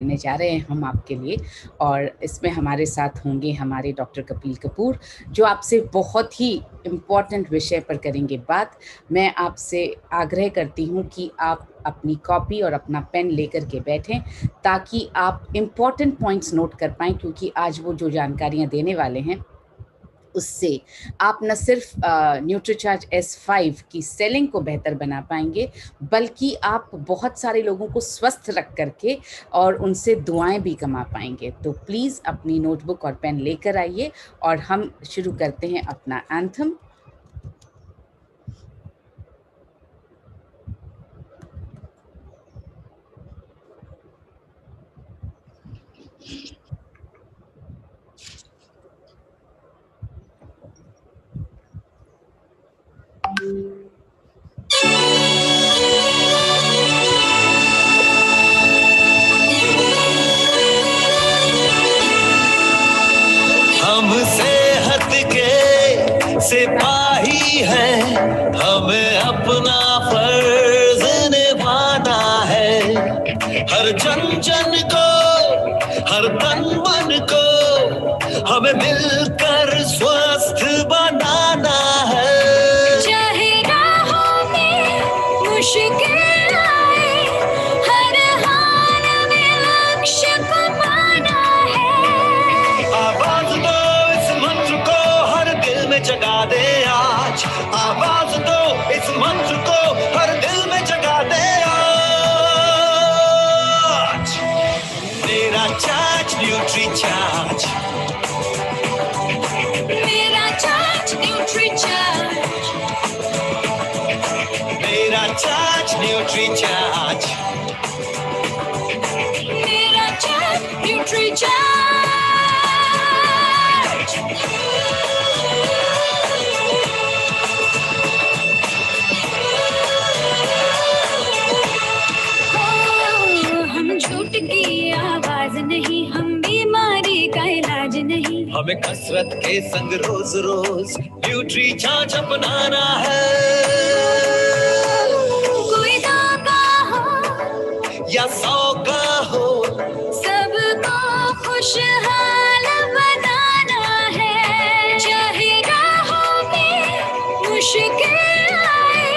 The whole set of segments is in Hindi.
करने जा रहे हैं हम आपके लिए। और इसमें हमारे साथ होंगे हमारे डॉक्टर कपिल कपूर, जो आपसे बहुत ही इम्पोर्टेंट विषय पर करेंगे बात। मैं आपसे आग्रह करती हूँ कि आप अपनी कॉपी और अपना पेन लेकर के बैठें, ताकि आप इम्पोर्टेंट पॉइंट्स नोट कर पाएँ, क्योंकि आज वो जो जानकारियाँ देने वाले हैं उससे आप न सिर्फ न्यूट्रीचार्ज S5 की सेलिंग को बेहतर बना पाएंगे, बल्कि आप बहुत सारे लोगों को स्वस्थ रख करके और उनसे दुआएं भी कमा पाएंगे। तो प्लीज़ अपनी नोटबुक और पेन लेकर आइए और हम शुरू करते हैं अपना एंथम। हम सेहत के सिपाही हैं, हमें अपना फर्ज निभाना है। हर जन जन को, हर तन मन को हमें मिलकर स्वस्थ बनाना है। चाहे राहों में मुश्किल आए, हर हाल में लक्ष्य को पाना है। आवाज दो इस मंत्र को हर दिल में जगा दे आज। आवाज दो इस मंत्र को हर दिल में जगा दे आज। मेरा चार्ज न्यूट्री चार्ज, मेरा चार्ज न्यूट्री चार्ज, मेरा चार्ज न्यूट्री चार्ज, मेरा चार्ज न्यूट्री चार्ज। हम झूठ की आवाज नहीं, हम बीमारी का इलाज नहीं। हमें कसरत के संग रोज रोज न्यूट्री चार्ज अपनाना है। कोई दागा हो या 100 का हो, सबको खुशहाल बनाना है। चाहे राहों में मुश्किल आए,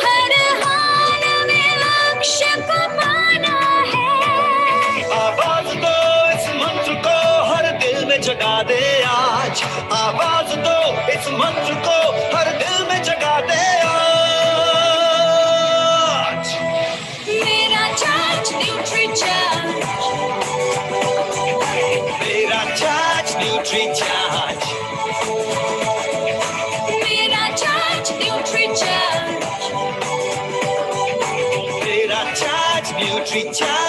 हर हाल में लक्ष्य को पाना है। आवाज दो इस मंत्र को हर दिल में जगा दे आज। आवाज दो इस मंत्र को हर दिल में जगा दे आज। मेरा चार्ज न्यूट्री चार्ज, मेरा चार्ज न्यूट्री चार्ज, मेरा चार्ज न्यूट्री चार्ज, मेरा चार्ज न्यूट्री चार्ज।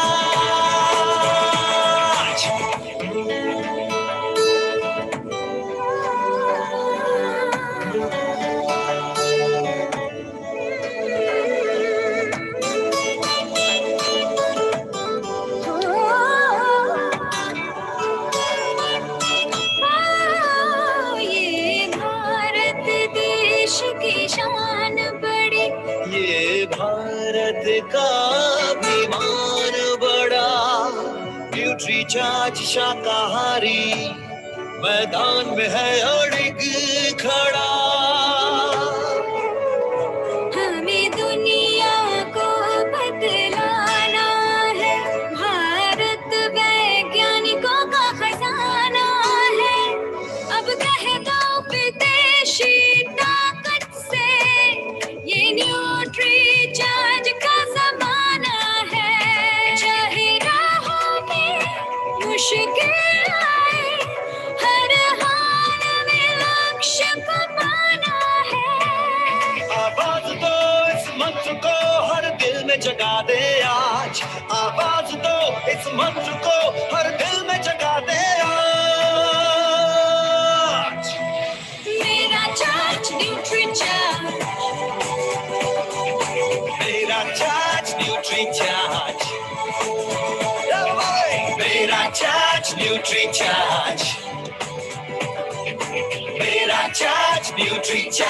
ये भारत देश की शान बड़ी, ये भारत का अभिमान बड़ा। न्यूट्री चार्ज शाकाहारी मैदान में है अड़िग खड़ा। हमें दुनिया को बदलाना है। भारत वैज्ञानिकों का खजाना है। अब कह दो विदेशी ताकत से, ये न्यूट्री चार्ज का जमाना है। चाहे राहों में मुश्किल आए, हर हाल में लक्ष्य को पाना है। आवाज दो इस मंत्र को हर दिल में जगा दे आज। आवाज दो इस मंत्र को हर दिल में जगा दे आज। मेरा चार्ज न्यूट्री चार्ज, मेरा चार्ज न्यूट्री चार्ज, मेरा चार्ज न्यूट्री चार्ज, मेरा चार्ज न्यूट्री चार्ज।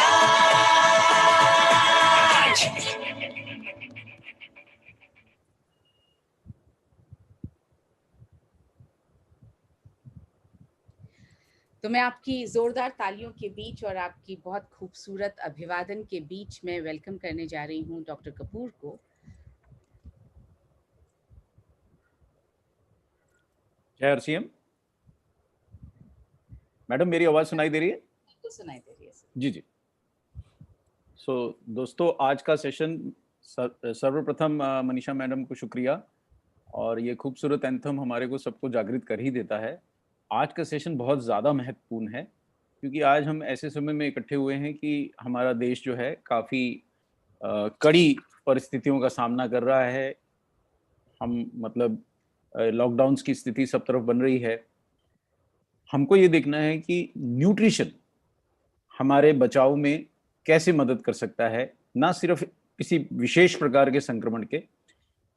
तो मैं आपकी जोरदार तालियों के बीच और आपकी बहुत खूबसूरत अभिवादन के बीच में वेलकम करने जा रही हूँ डॉक्टर कपूर को। जय RCM। मैडम मेरी आवाज सुनाई दे रही है? बिल्कुल सुनाई दे रही है सर। जी जी। दोस्तों आज का सेशन सर्वप्रथम मनीषा मैडम को शुक्रिया, और ये खूबसूरत एंथम हमारे को सबको जागृत कर ही देता है। आज का सेशन बहुत ज़्यादा महत्वपूर्ण है क्योंकि आज हम ऐसे समय में इकट्ठे हुए हैं कि हमारा देश जो है काफ़ी कड़ी परिस्थितियों का सामना कर रहा है। हम मतलब लॉकडाउन्स की स्थिति सब तरफ बन रही है। हमको ये देखना है कि न्यूट्रिशन हमारे बचाव में कैसे मदद कर सकता है, ना सिर्फ किसी विशेष प्रकार के संक्रमण के,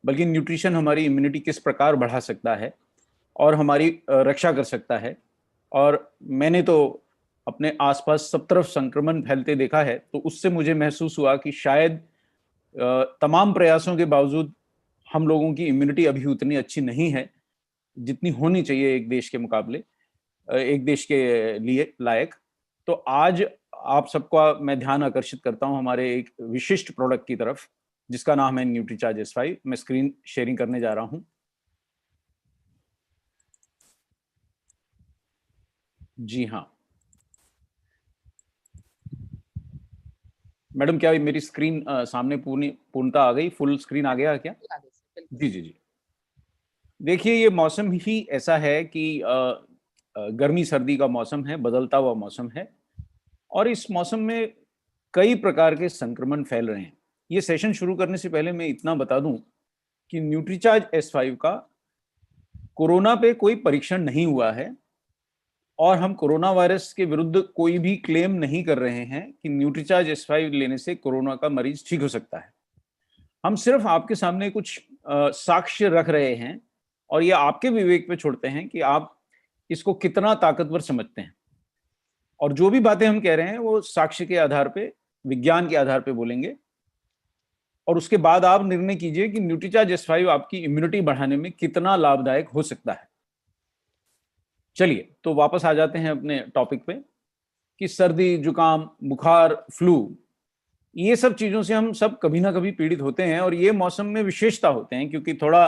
बल्कि न्यूट्रिशन हमारी इम्यूनिटी किस प्रकार बढ़ा सकता है और हमारी रक्षा कर सकता है। और मैंने तो अपने आसपास सब तरफ संक्रमण फैलते देखा है, तो उससे मुझे महसूस हुआ कि शायद तमाम प्रयासों के बावजूद हम लोगों की इम्यूनिटी अभी उतनी अच्छी नहीं है जितनी होनी चाहिए एक देश के मुकाबले, एक देश के लिए लायक। तो आज आप सबका मैं ध्यान आकर्षित करता हूं हमारे एक विशिष्ट प्रोडक्ट की तरफ, जिसका नाम है न्यूट्रीचार्ज S5। मैं स्क्रीन शेयरिंग करने जा रहा हूं। जी हाँ मैडम, क्या मेरी स्क्रीन सामने पूर्णता आ गई? फुल स्क्रीन आ गया क्या? जी जी जी। देखिए, ये मौसम ही ऐसा है कि गर्मी सर्दी का मौसम है, बदलता हुआ मौसम है, और इस मौसम में कई प्रकार के संक्रमण फैल रहे हैं। ये सेशन शुरू करने से पहले मैं इतना बता दूं कि न्यूट्रीचार्ज S5 का कोरोना पे कोई परीक्षण नहीं हुआ है, और हम कोरोना वायरस के विरुद्ध कोई भी क्लेम नहीं कर रहे हैं कि न्यूट्रीचार्ज S5 लेने से कोरोना का मरीज ठीक हो सकता है। हम सिर्फ आपके सामने कुछ साक्ष्य रख रहे हैं, और ये आपके विवेक पे छोड़ते हैं कि आप इसको कितना ताकतवर समझते हैं। और जो भी बातें हम कह रहे हैं वो साक्ष्य के आधार पे, विज्ञान के आधार पे बोलेंगे, और उसके बाद आप निर्णय कीजिए कि न्यूट्रीचार्ज S5 आपकी इम्यूनिटी बढ़ाने में कितना लाभदायक हो सकता है। चलिए, तो वापस आ जाते हैं अपने टॉपिक पे कि सर्दी, जुकाम, बुखार, फ्लू, ये सब चीजों से हम सब कभी ना कभी पीड़ित होते हैं, और ये मौसम में विशेषता होते हैं क्योंकि थोड़ा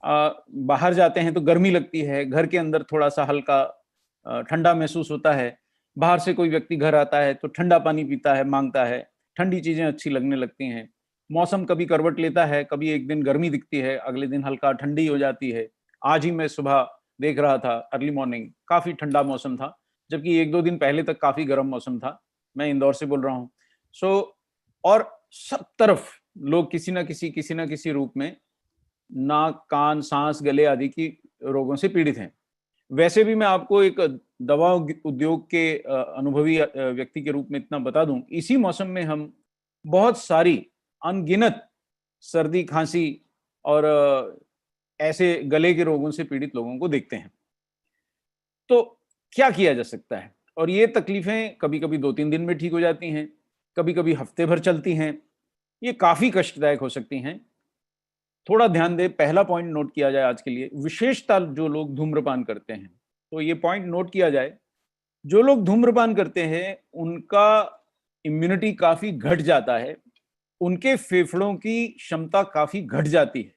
बाहर जाते हैं तो गर्मी लगती है, घर के अंदर थोड़ा सा हल्का ठंडा महसूस होता है, बाहर से कोई व्यक्ति घर आता है तो ठंडा पानी पीता है, मांगता है, ठंडी चीजें अच्छी लगने लगती हैं। मौसम कभी करवट लेता है, कभी एक दिन गर्मी दिखती है, अगले दिन हल्का ठंडी हो जाती है। आज ही मैं सुबह देख रहा था, अर्ली मॉर्निंग काफी ठंडा मौसम था, जबकि एक दो दिन पहले तक काफी गर्म मौसम था। मैं इंदौर से बोल रहा हूँ। और सब तरफ लोग किसी ना किसी रूप में नाक, कान, सांस, गले आदि की रोगों से पीड़ित हैं। वैसे भी मैं आपको एक दवा उद्योग के अनुभवी व्यक्ति के रूप में इतना बता दूं, इसी मौसम में हम बहुत सारी अनगिनत सर्दी, खांसी और ऐसे गले के रोगों से पीड़ित लोगों को देखते हैं। तो क्या किया जा सकता है? और ये तकलीफें कभी कभी 2-3 दिन में ठीक हो जाती हैं, कभी कभी हफ्ते भर चलती हैं, ये काफी कष्टदायक हो सकती हैं। थोड़ा ध्यान दे, पहला पॉइंट नोट किया जाए आज के लिए, विशेषता जो लोग धूम्रपान करते हैं, तो ये पॉइंट नोट किया जाए, जो लोग धूम्रपान करते हैं उनका इम्यूनिटी काफी घट जाता है, उनके फेफड़ों की क्षमता काफी घट जाती है।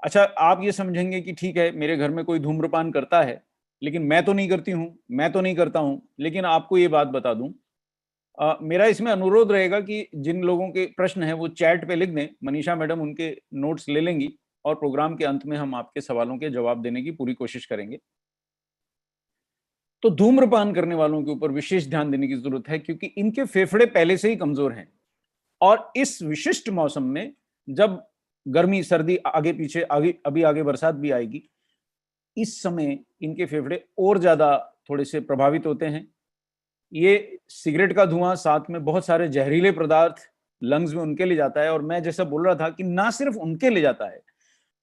अच्छा, आप ये समझेंगे कि ठीक है, मेरे घर में कोई धूम्रपान करता है लेकिन मैं तो नहीं करती हूं, मैं तो नहीं करता हूं। लेकिन आपको ये बात बता दूं, मेरा इसमें अनुरोध रहेगा कि जिन लोगों के प्रश्न हैं वो चैट पे लिख दें, मनीषा मैडम उनके नोट्स ले लेंगी, और प्रोग्राम के अंत में हम आपके सवालों के जवाब देने की पूरी कोशिश करेंगे। तो धूम्रपान करने वालों के ऊपर विशेष ध्यान देने की जरूरत है क्योंकि इनके फेफड़े पहले से ही कमजोर हैं, और इस विशिष्ट मौसम में जब गर्मी, सर्दी, आगे पीछे, अभी आगे बरसात भी आएगी, इस समय इनके फेफड़े और ज्यादा थोड़े से प्रभावित होते हैं। ये सिगरेट का धुआं, साथ में बहुत सारे जहरीले पदार्थ लंग्स में उनके ले जाता है, और मैं जैसा बोल रहा था कि ना सिर्फ उनके ले जाता है,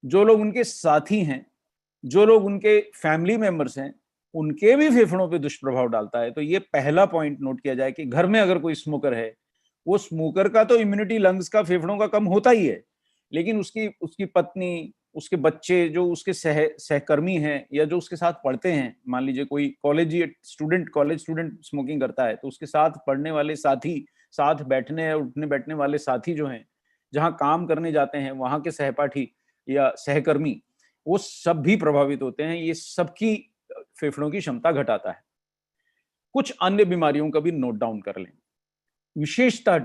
जो लोग उनके साथी हैं, जो लोग उनके फैमिली मेंबर्स हैं, उनके भी फेफड़ों पे दुष्प्रभाव डालता है। तो ये पहला पॉइंट नोट किया जाए कि घर में अगर कोई स्मोकर है, वो स्मोकर का तो इम्यूनिटी लंग्स का, फेफड़ों का कम होता ही है, लेकिन उसकी पत्नी, उसके बच्चे, जो उसके सहकर्मी हैं या जो उसके साथ पढ़ते हैं, मान लीजिए कोई कॉलेज स्टूडेंट स्मोकिंग करता है, तो उसके साथ पढ़ने वाले साथी, साथ बैठने उठने बैठने वाले साथी जो हैं, जहाँ काम करने जाते हैं वहाँ के सहपाठी या सहकर्मी, वो सब भी प्रभावित होते हैं। ये सबकी फेफड़ों की क्षमता घटाता है। कुछ अन्य बीमारियों का भी नोट डाउन कर लें। विशेषतः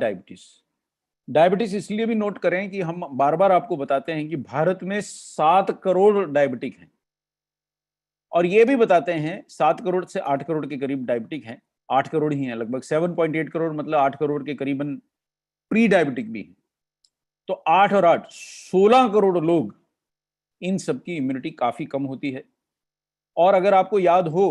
डायबिटीज इसलिए भी नोट करें कि हम बार बार आपको बताते हैं कि भारत में 7 करोड़ डायबिटिक हैं, और ये भी बताते हैं 7 करोड़ से 8 करोड़ के करीब डायबिटिक हैं। 8 करोड़ ही हैं लगभग, 7.8 करोड़, मतलब 8 करोड़ के करीबन प्री डायबिटिक भी हैं। तो 8 और 8 16 करोड़ लोग, इन सब की इम्यूनिटी काफी कम होती है। और अगर आपको याद हो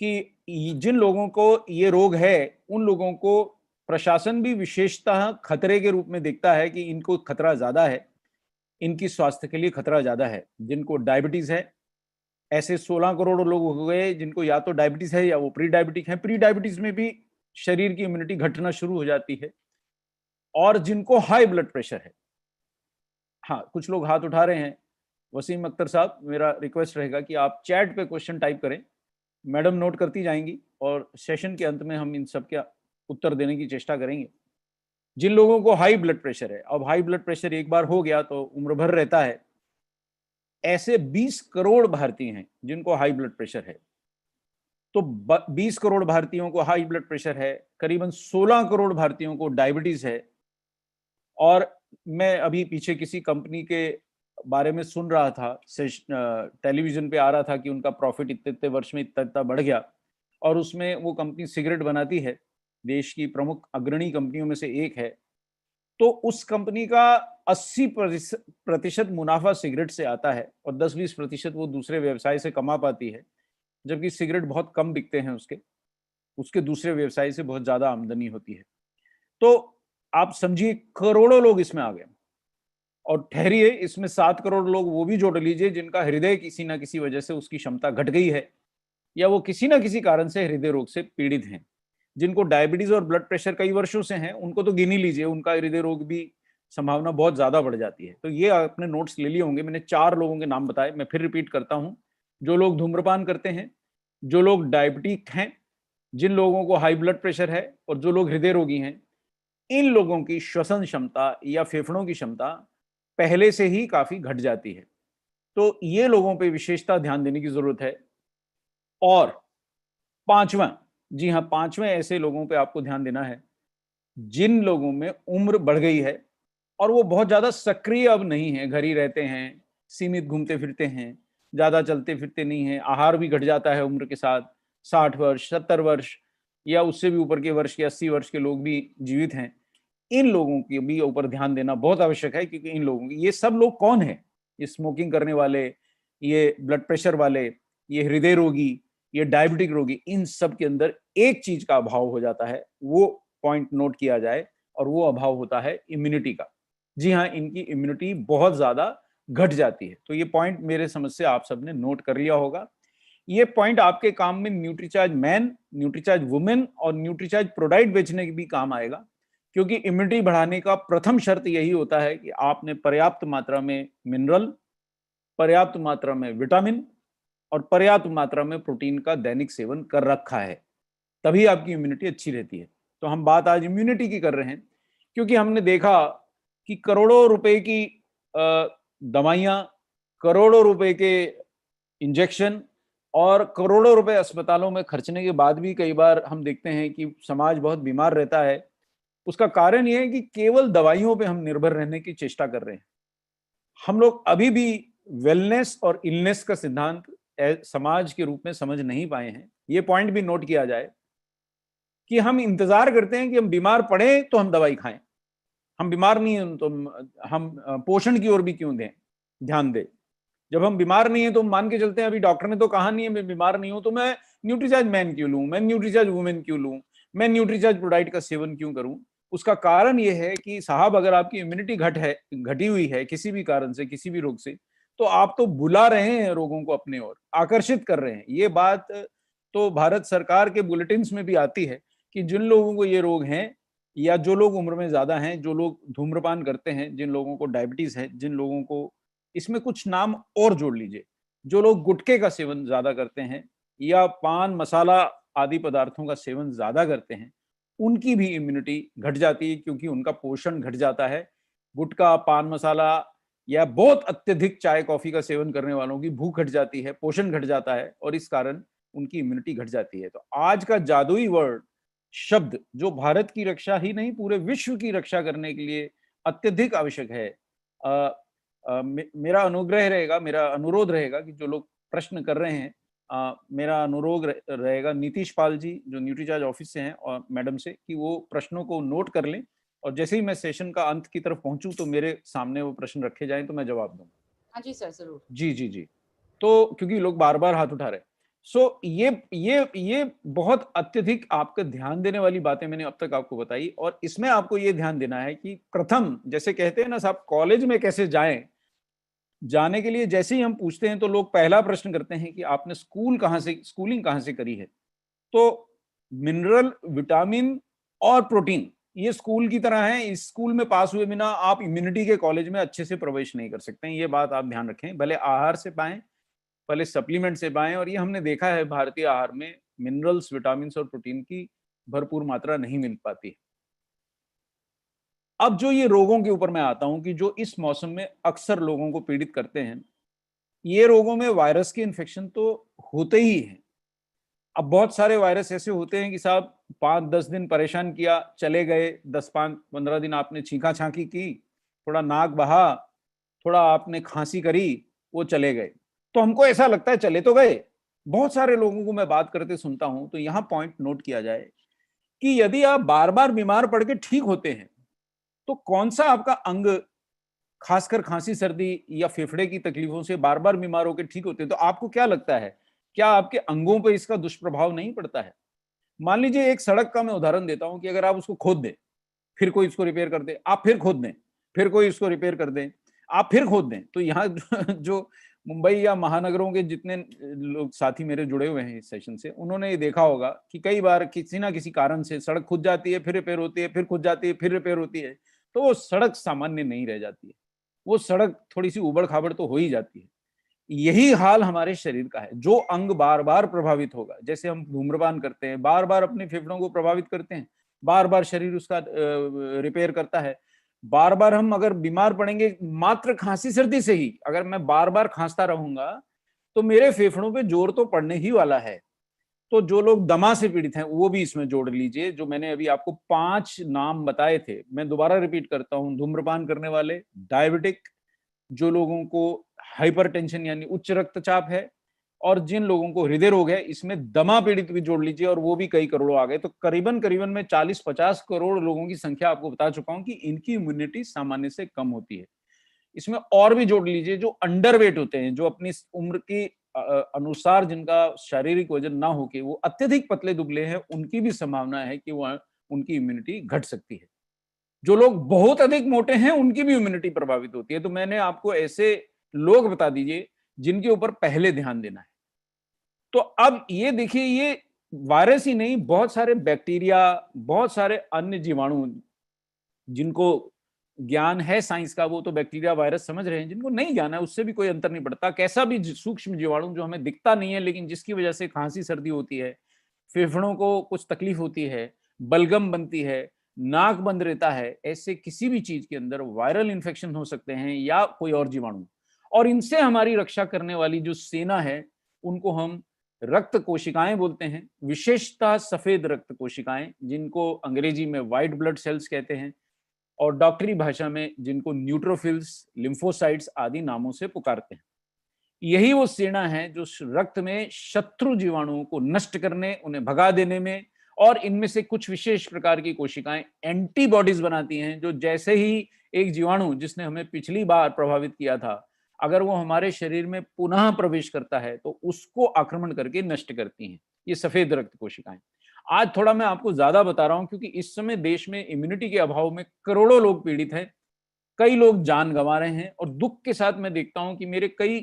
कि जिन लोगों को ये रोग है, उन लोगों को प्रशासन भी विशेषतः खतरे के रूप में देखता है कि इनको खतरा ज्यादा है, इनकी स्वास्थ्य के लिए खतरा ज्यादा है। जिनको डायबिटीज है, ऐसे 16 करोड़ लोग हो गए जिनको या तो डायबिटीज है या वो प्री डायबिटिक है। प्री डायबिटीज में भी शरीर की इम्यूनिटी घटना शुरू हो जाती है। और जिनको हाई ब्लड प्रेशर है, हाँ कुछ लोग हाथ उठा रहे हैं। वसीम अख्तर साहब, मेरा रिक्वेस्ट रहेगा कि आप चैट पे क्वेश्चन टाइप करें, मैडम नोट करती जाएंगी और सेशन के अंत में हम इन सब के उत्तर देने की चेष्टा करेंगे। जिन लोगों को हाई ब्लड प्रेशर है, अब हाई ब्लड प्रेशर एक बार हो गया तो उम्र भर रहता है, ऐसे 20 करोड़ भारतीय हैं जिनको हाई ब्लड प्रेशर है। तो 20 करोड़ भारतीयों को हाई ब्लड प्रेशर है, करीबन 16 करोड़ भारतीयों को डायबिटीज है। और मैं अभी पीछे किसी कंपनी के बारे में सुन रहा था, टेलीविजन पे आ रहा था कि उनका प्रॉफिट इतने इतने वर्ष में इतना इतना बढ़ गया, और उसमें वो कंपनी सिगरेट बनाती है, देश की प्रमुख अग्रणी कंपनियों में से एक है। तो उस कंपनी का 80% मुनाफा सिगरेट से आता है और 10-20% वो दूसरे व्यवसाय से कमा पाती है, जबकि सिगरेट बहुत कम बिकते हैं उसके दूसरे व्यवसाय से बहुत ज्यादा आमदनी होती है। तो आप समझिए करोड़ों लोग इसमें आ गए। और ठहरिए, इसमें 7 करोड़ लोग वो भी जोड़ लीजिए जिनका हृदय किसी ना किसी वजह से उसकी क्षमता घट गई है, या वो किसी ना किसी कारण से हृदय रोग से पीड़ित हैं। जिनको डायबिटीज और ब्लड प्रेशर कई वर्षों से हैं, उनको तो गिन ही लीजिए, उनका हृदय रोग भी संभावना बहुत ज्यादा बढ़ जाती है। तो ये आपने नोट्स ले लिए होंगे, मैंने 4 लोगों के नाम बताए, मैं फिर रिपीट करता हूँ। जो लोग धूम्रपान करते हैं, जो लोग डायबिटिक हैं, जिन लोगों को हाई ब्लड प्रेशर है, और जो लोग हृदय रोगी हैं, इन लोगों की श्वसन क्षमता या फेफड़ों की क्षमता पहले से ही काफी घट जाती है। तो ये लोगों पे विशेषता ध्यान देने की जरूरत है। और 5वां, जी हाँ 5वें ऐसे लोगों पे आपको ध्यान देना है जिन लोगों में उम्र बढ़ गई है और वो बहुत ज्यादा सक्रिय अब नहीं है, घर ही रहते हैं, सीमित घूमते फिरते हैं, ज्यादा चलते फिरते नहीं है, आहार भी घट जाता है उम्र के साथ। 60 वर्ष, 70 वर्ष या उससे भी ऊपर के वर्ष के 80 वर्ष के लोग भी जीवित हैं। इन लोगों के भी ऊपर ध्यान देना बहुत आवश्यक है, क्योंकि इन लोगों की, ये सब लोग कौन है? ये स्मोकिंग करने वाले, ये ब्लड प्रेशर वाले, ये हृदय रोगी, ये डायबिटिक रोगी, इन सब के अंदर एक चीज का अभाव हो जाता है, वो पॉइंट नोट किया जाए, और वो अभाव होता है इम्यूनिटी का। जी हाँ, इनकी इम्यूनिटी बहुत ज्यादा घट जाती है। तो ये पॉइंट मेरे समझ से आप सबने नोट कर लिया होगा। ये पॉइंट आपके काम में न्यूट्रीचार्ज मैन, न्यूट्रीचार्ज वुमेन और न्यूट्रीचार्ज प्रोडाइट बेचने के भी काम आएगा, क्योंकि इम्यूनिटी बढ़ाने का प्रथम शर्त यही होता है कि आपने पर्याप्त मात्रा में मिनरल, पर्याप्त मात्रा में विटामिन और पर्याप्त मात्रा में प्रोटीन का दैनिक सेवन कर रखा है, तभी आपकी इम्यूनिटी अच्छी रहती है। तो हम बात आज इम्यूनिटी की कर रहे हैं, क्योंकि हमने देखा कि करोड़ों रुपए की दवाइयां, करोड़ों रुपए के इंजेक्शन और करोड़ों रुपए अस्पतालों में खर्चने के बाद भी कई बार हम देखते हैं कि समाज बहुत बीमार रहता है। उसका कारण यह है कि केवल दवाइयों पे हम निर्भर रहने की चेष्टा कर रहे हैं। हम लोग अभी भी वेलनेस और इलनेस का सिद्धांत समाज के रूप में समझ नहीं पाए हैं। ये पॉइंट भी नोट किया जाए कि हम इंतजार करते हैं कि हम बीमार पड़े तो हम दवाई खाएं, हम बीमार नहीं हैं तो हम पोषण की ओर भी क्यों दें, ध्यान दें। जब हम बीमार नहीं है तो हम मान के चलते हैं अभी डॉक्टर ने तो कहा नहीं है मैं बीमार नहीं हूं, तो मैं न्यूट्रीचार्ज मैन क्यों लूं, मैं न्यूट्रीचार्ज वुमेन क्यों लूं, मैं न्यूट्रीचार्ज प्रोडाइट का सेवन क्यों करूं। उसका कारण यह है कि साहब, अगर आपकी इम्यूनिटी घटी हुई है किसी भी कारण से, किसी भी रोग से, तो आप तो बुला रहे हैं रोगों को अपने ओर, आकर्षित कर रहे हैं। ये बात तो भारत सरकार के बुलेटिन्स में भी आती है कि जिन लोगों को ये रोग हैं, या जो लोग उम्र में ज्यादा हैं, जो लोग धूम्रपान करते हैं, जिन लोगों को डायबिटीज है, जिन लोगों को इसमें कुछ नाम और जोड़ लीजिए। जो लोग गुटखे का सेवन ज्यादा करते हैं या पान मसाला आदि पदार्थों का सेवन ज्यादा करते हैं, उनकी भी इम्यूनिटी घट जाती है, क्योंकि उनका पोषण घट जाता है। गुटखा, पान मसाला या बहुत अत्यधिक चाय कॉफी का सेवन करने वालों की भूख घट जाती है, पोषण घट जाता है, और इस कारण उनकी इम्यूनिटी घट जाती है। तो आज का जादुई वर्ड शब्द जो भारत की रक्षा ही नहीं पूरे विश्व की रक्षा करने के लिए अत्यधिक आवश्यक है, मेरा अनुग्रह रहेगा, मेरा अनुरोध रहेगा कि जो लोग प्रश्न कर रहे हैं, मेरा अनुरोध रहेगा नीतीश पाल जी जो न्यूट्रीचार्ज ऑफिस से हैं और मैडम से, कि वो प्रश्नों को नोट कर लें, और जैसे ही मैं सेशन का अंत की तरफ पहुंचूं तो मेरे सामने वो प्रश्न रखे जाएं तो मैं जवाब दूंगा। हाँ जी सर, जरूर। जी जी जी। तो क्योंकि लोग बार बार हाथ उठा रहे हैं, सो ये बहुत अत्यधिक आपका ध्यान देने वाली बातें मैंने अब तक आपको बताई, और इसमें आपको ये ध्यान देना है कि प्रथम, जैसे कहते हैं ना साहब, कॉलेज में कैसे जाएं, जाने के लिए जैसे ही हम पूछते हैं तो लोग पहला प्रश्न करते हैं कि आपने स्कूलिंग कहां से करी है। तो मिनरल, विटामिन और प्रोटीन ये स्कूल की तरह है। इस स्कूल में पास हुए बिना आप इम्यूनिटी के कॉलेज में अच्छे से प्रवेश नहीं कर सकते हैं, ये बात आप ध्यान रखें। भले आहार से पाएं, भले सप्लीमेंट से पाएं, और ये हमने देखा है भारतीय आहार में मिनरल्स, विटामिन और प्रोटीन की भरपूर मात्रा नहीं मिल पाती है। अब जो ये रोगों के ऊपर मैं आता हूं कि जो इस मौसम में अक्सर लोगों को पीड़ित करते हैं, ये रोगों में वायरस के इन्फेक्शन तो होते ही हैं। अब बहुत सारे वायरस ऐसे होते हैं कि साहब 5-10 दिन परेशान किया, चले गए, 10-15 दिन आपने छींका छांकी की, थोड़ा नाक बहा, थोड़ा आपने खांसी करी, वो चले गए। तो हमको ऐसा लगता है चले तो गए। बहुत सारे लोगों को मैं बात करते सुनता हूं, तो यहाँ पॉइंट नोट किया जाए कि यदि आप बार बार बीमार पड़ के ठीक होते हैं तो कौन सा आपका अंग, खासकर खांसी सर्दी या फेफड़े की तकलीफों से बार बार बीमार होकर ठीक होते हैं, तो आपको क्या लगता है, क्या आपके अंगों पर इसका दुष्प्रभाव नहीं पड़ता है? मान लीजिए एक सड़क का मैं उदाहरण देता हूं कि अगर आप उसको खोद दें, फिर कोई इसको रिपेयर कर दे, आप फिर खोद दें, फिर कोई इसको रिपेयर कर दे, आप फिर खोद दें, तो यहाँ जो मुंबई या महानगरों के जितने लोग साथी मेरे जुड़े हुए हैं इस सेशन से, उन्होंने ये देखा होगा कि कई बार किसी ना किसी कारण से सड़क खुद जाती है, फिर रिपेयर होती है, फिर खुद जाती है, फिर रिपेयर होती है, तो वो सड़क सामान्य नहीं रह जाती है, वो सड़क थोड़ी सी उबड़ खाबड़ तो हो ही जाती है। यही हाल हमारे शरीर का है। जो अंग बार बार प्रभावित होगा, जैसे हम धूम्रपान करते हैं, बार बार अपने फेफड़ों को प्रभावित करते हैं, बार बार शरीर उसका रिपेयर करता है। बार बार हम अगर बीमार पड़ेंगे मात्र खांसी सर्दी से ही, अगर मैं बार बार खांसता रहूंगा तो मेरे फेफड़ों पे जोर तो पड़ने ही वाला है। तो जो लोग दमा से पीड़ित हैं वो भी इसमें जोड़ लीजिए। जो मैंने अभी आपको 5 नाम बताए थे, मैं दोबारा रिपीट करता हूं। धूम्रपान करने वाले, डायबिटिक, जो लोगों को हाइपरटेंशन यानी उच्च रक्तचाप है, और जिन लोगों को हृदय रोग है, इसमें दमा पीड़ित भी जोड़ लीजिए, और वो भी कई करोड़ों आ गए। तो करीबन मैं 40-50 करोड़ लोगों की संख्या आपको बता चुका हूं कि इनकी इम्यूनिटी सामान्य से कम होती है। इसमें और भी जोड़ लीजिए जो अंडरवेट होते हैं, जो अपनी उम्र के अनुसार जिनका शारीरिक वजन ना हो के वो अत्यधिक पतले दुबले हैं, उनकी भी संभावना है कि वह उनकी इम्यूनिटी घट सकती है। जो लोग बहुत अधिक मोटे हैं उनकी भी इम्यूनिटी प्रभावित होती है। तो मैंने आपको ऐसे लोग बता दीजिए जिनके ऊपर पहले ध्यान देना है। तो अब ये देखिए, ये वायरस ही नहीं, बहुत सारे बैक्टीरिया, बहुत सारे अन्य जीवाणु, जिनको ज्ञान है साइंस का वो तो बैक्टीरिया वायरस समझ रहे हैं, जिनको नहीं ज्ञान है उससे भी कोई अंतर नहीं पड़ता। कैसा भी सूक्ष्म जीवाणु जो हमें दिखता नहीं है लेकिन जिसकी वजह से खांसी सर्दी होती है, फेफड़ों को कुछ तकलीफ होती है, बलगम बनती है, नाक बंद रहता है, ऐसे किसी भी चीज के अंदर वायरल इन्फेक्शन हो सकते हैं या कोई और जीवाणु। और इनसे हमारी रक्षा करने वाली जो सेना है उनको हम रक्त कोशिकाएं बोलते हैं, विशेषतः सफेद रक्त कोशिकाएं, जिनको अंग्रेजी में व्हाइट ब्लड सेल्स कहते हैं, और डॉक्टरी भाषा में जिनको न्यूट्रोफिल्स, लिम्फोसाइट्स आदि नामों से पुकारते हैं। यही वो सेना है जो रक्त में शत्रु जीवाणुओं को नष्ट करने, उन्हें भगा देने में, और इनमें से कुछ विशेष प्रकार की कोशिकाएं एंटीबॉडीज बनाती हैं, जो जैसे ही एक जीवाणु जिसने हमें पिछली बार प्रभावित किया था, अगर वो हमारे शरीर में पुनः प्रवेश करता है तो उसको आक्रमण करके नष्ट करती हैं। ये सफेद रक्त कोशिकाएं। आज थोड़ा मैं आपको ज्यादा बता रहा हूं क्योंकि इस समय देश में इम्यूनिटी के अभाव में करोड़ों लोग पीड़ित हैं, कई लोग जान गंवा रहे हैं, और दुख के साथ मैं देखता हूं कि मेरे कई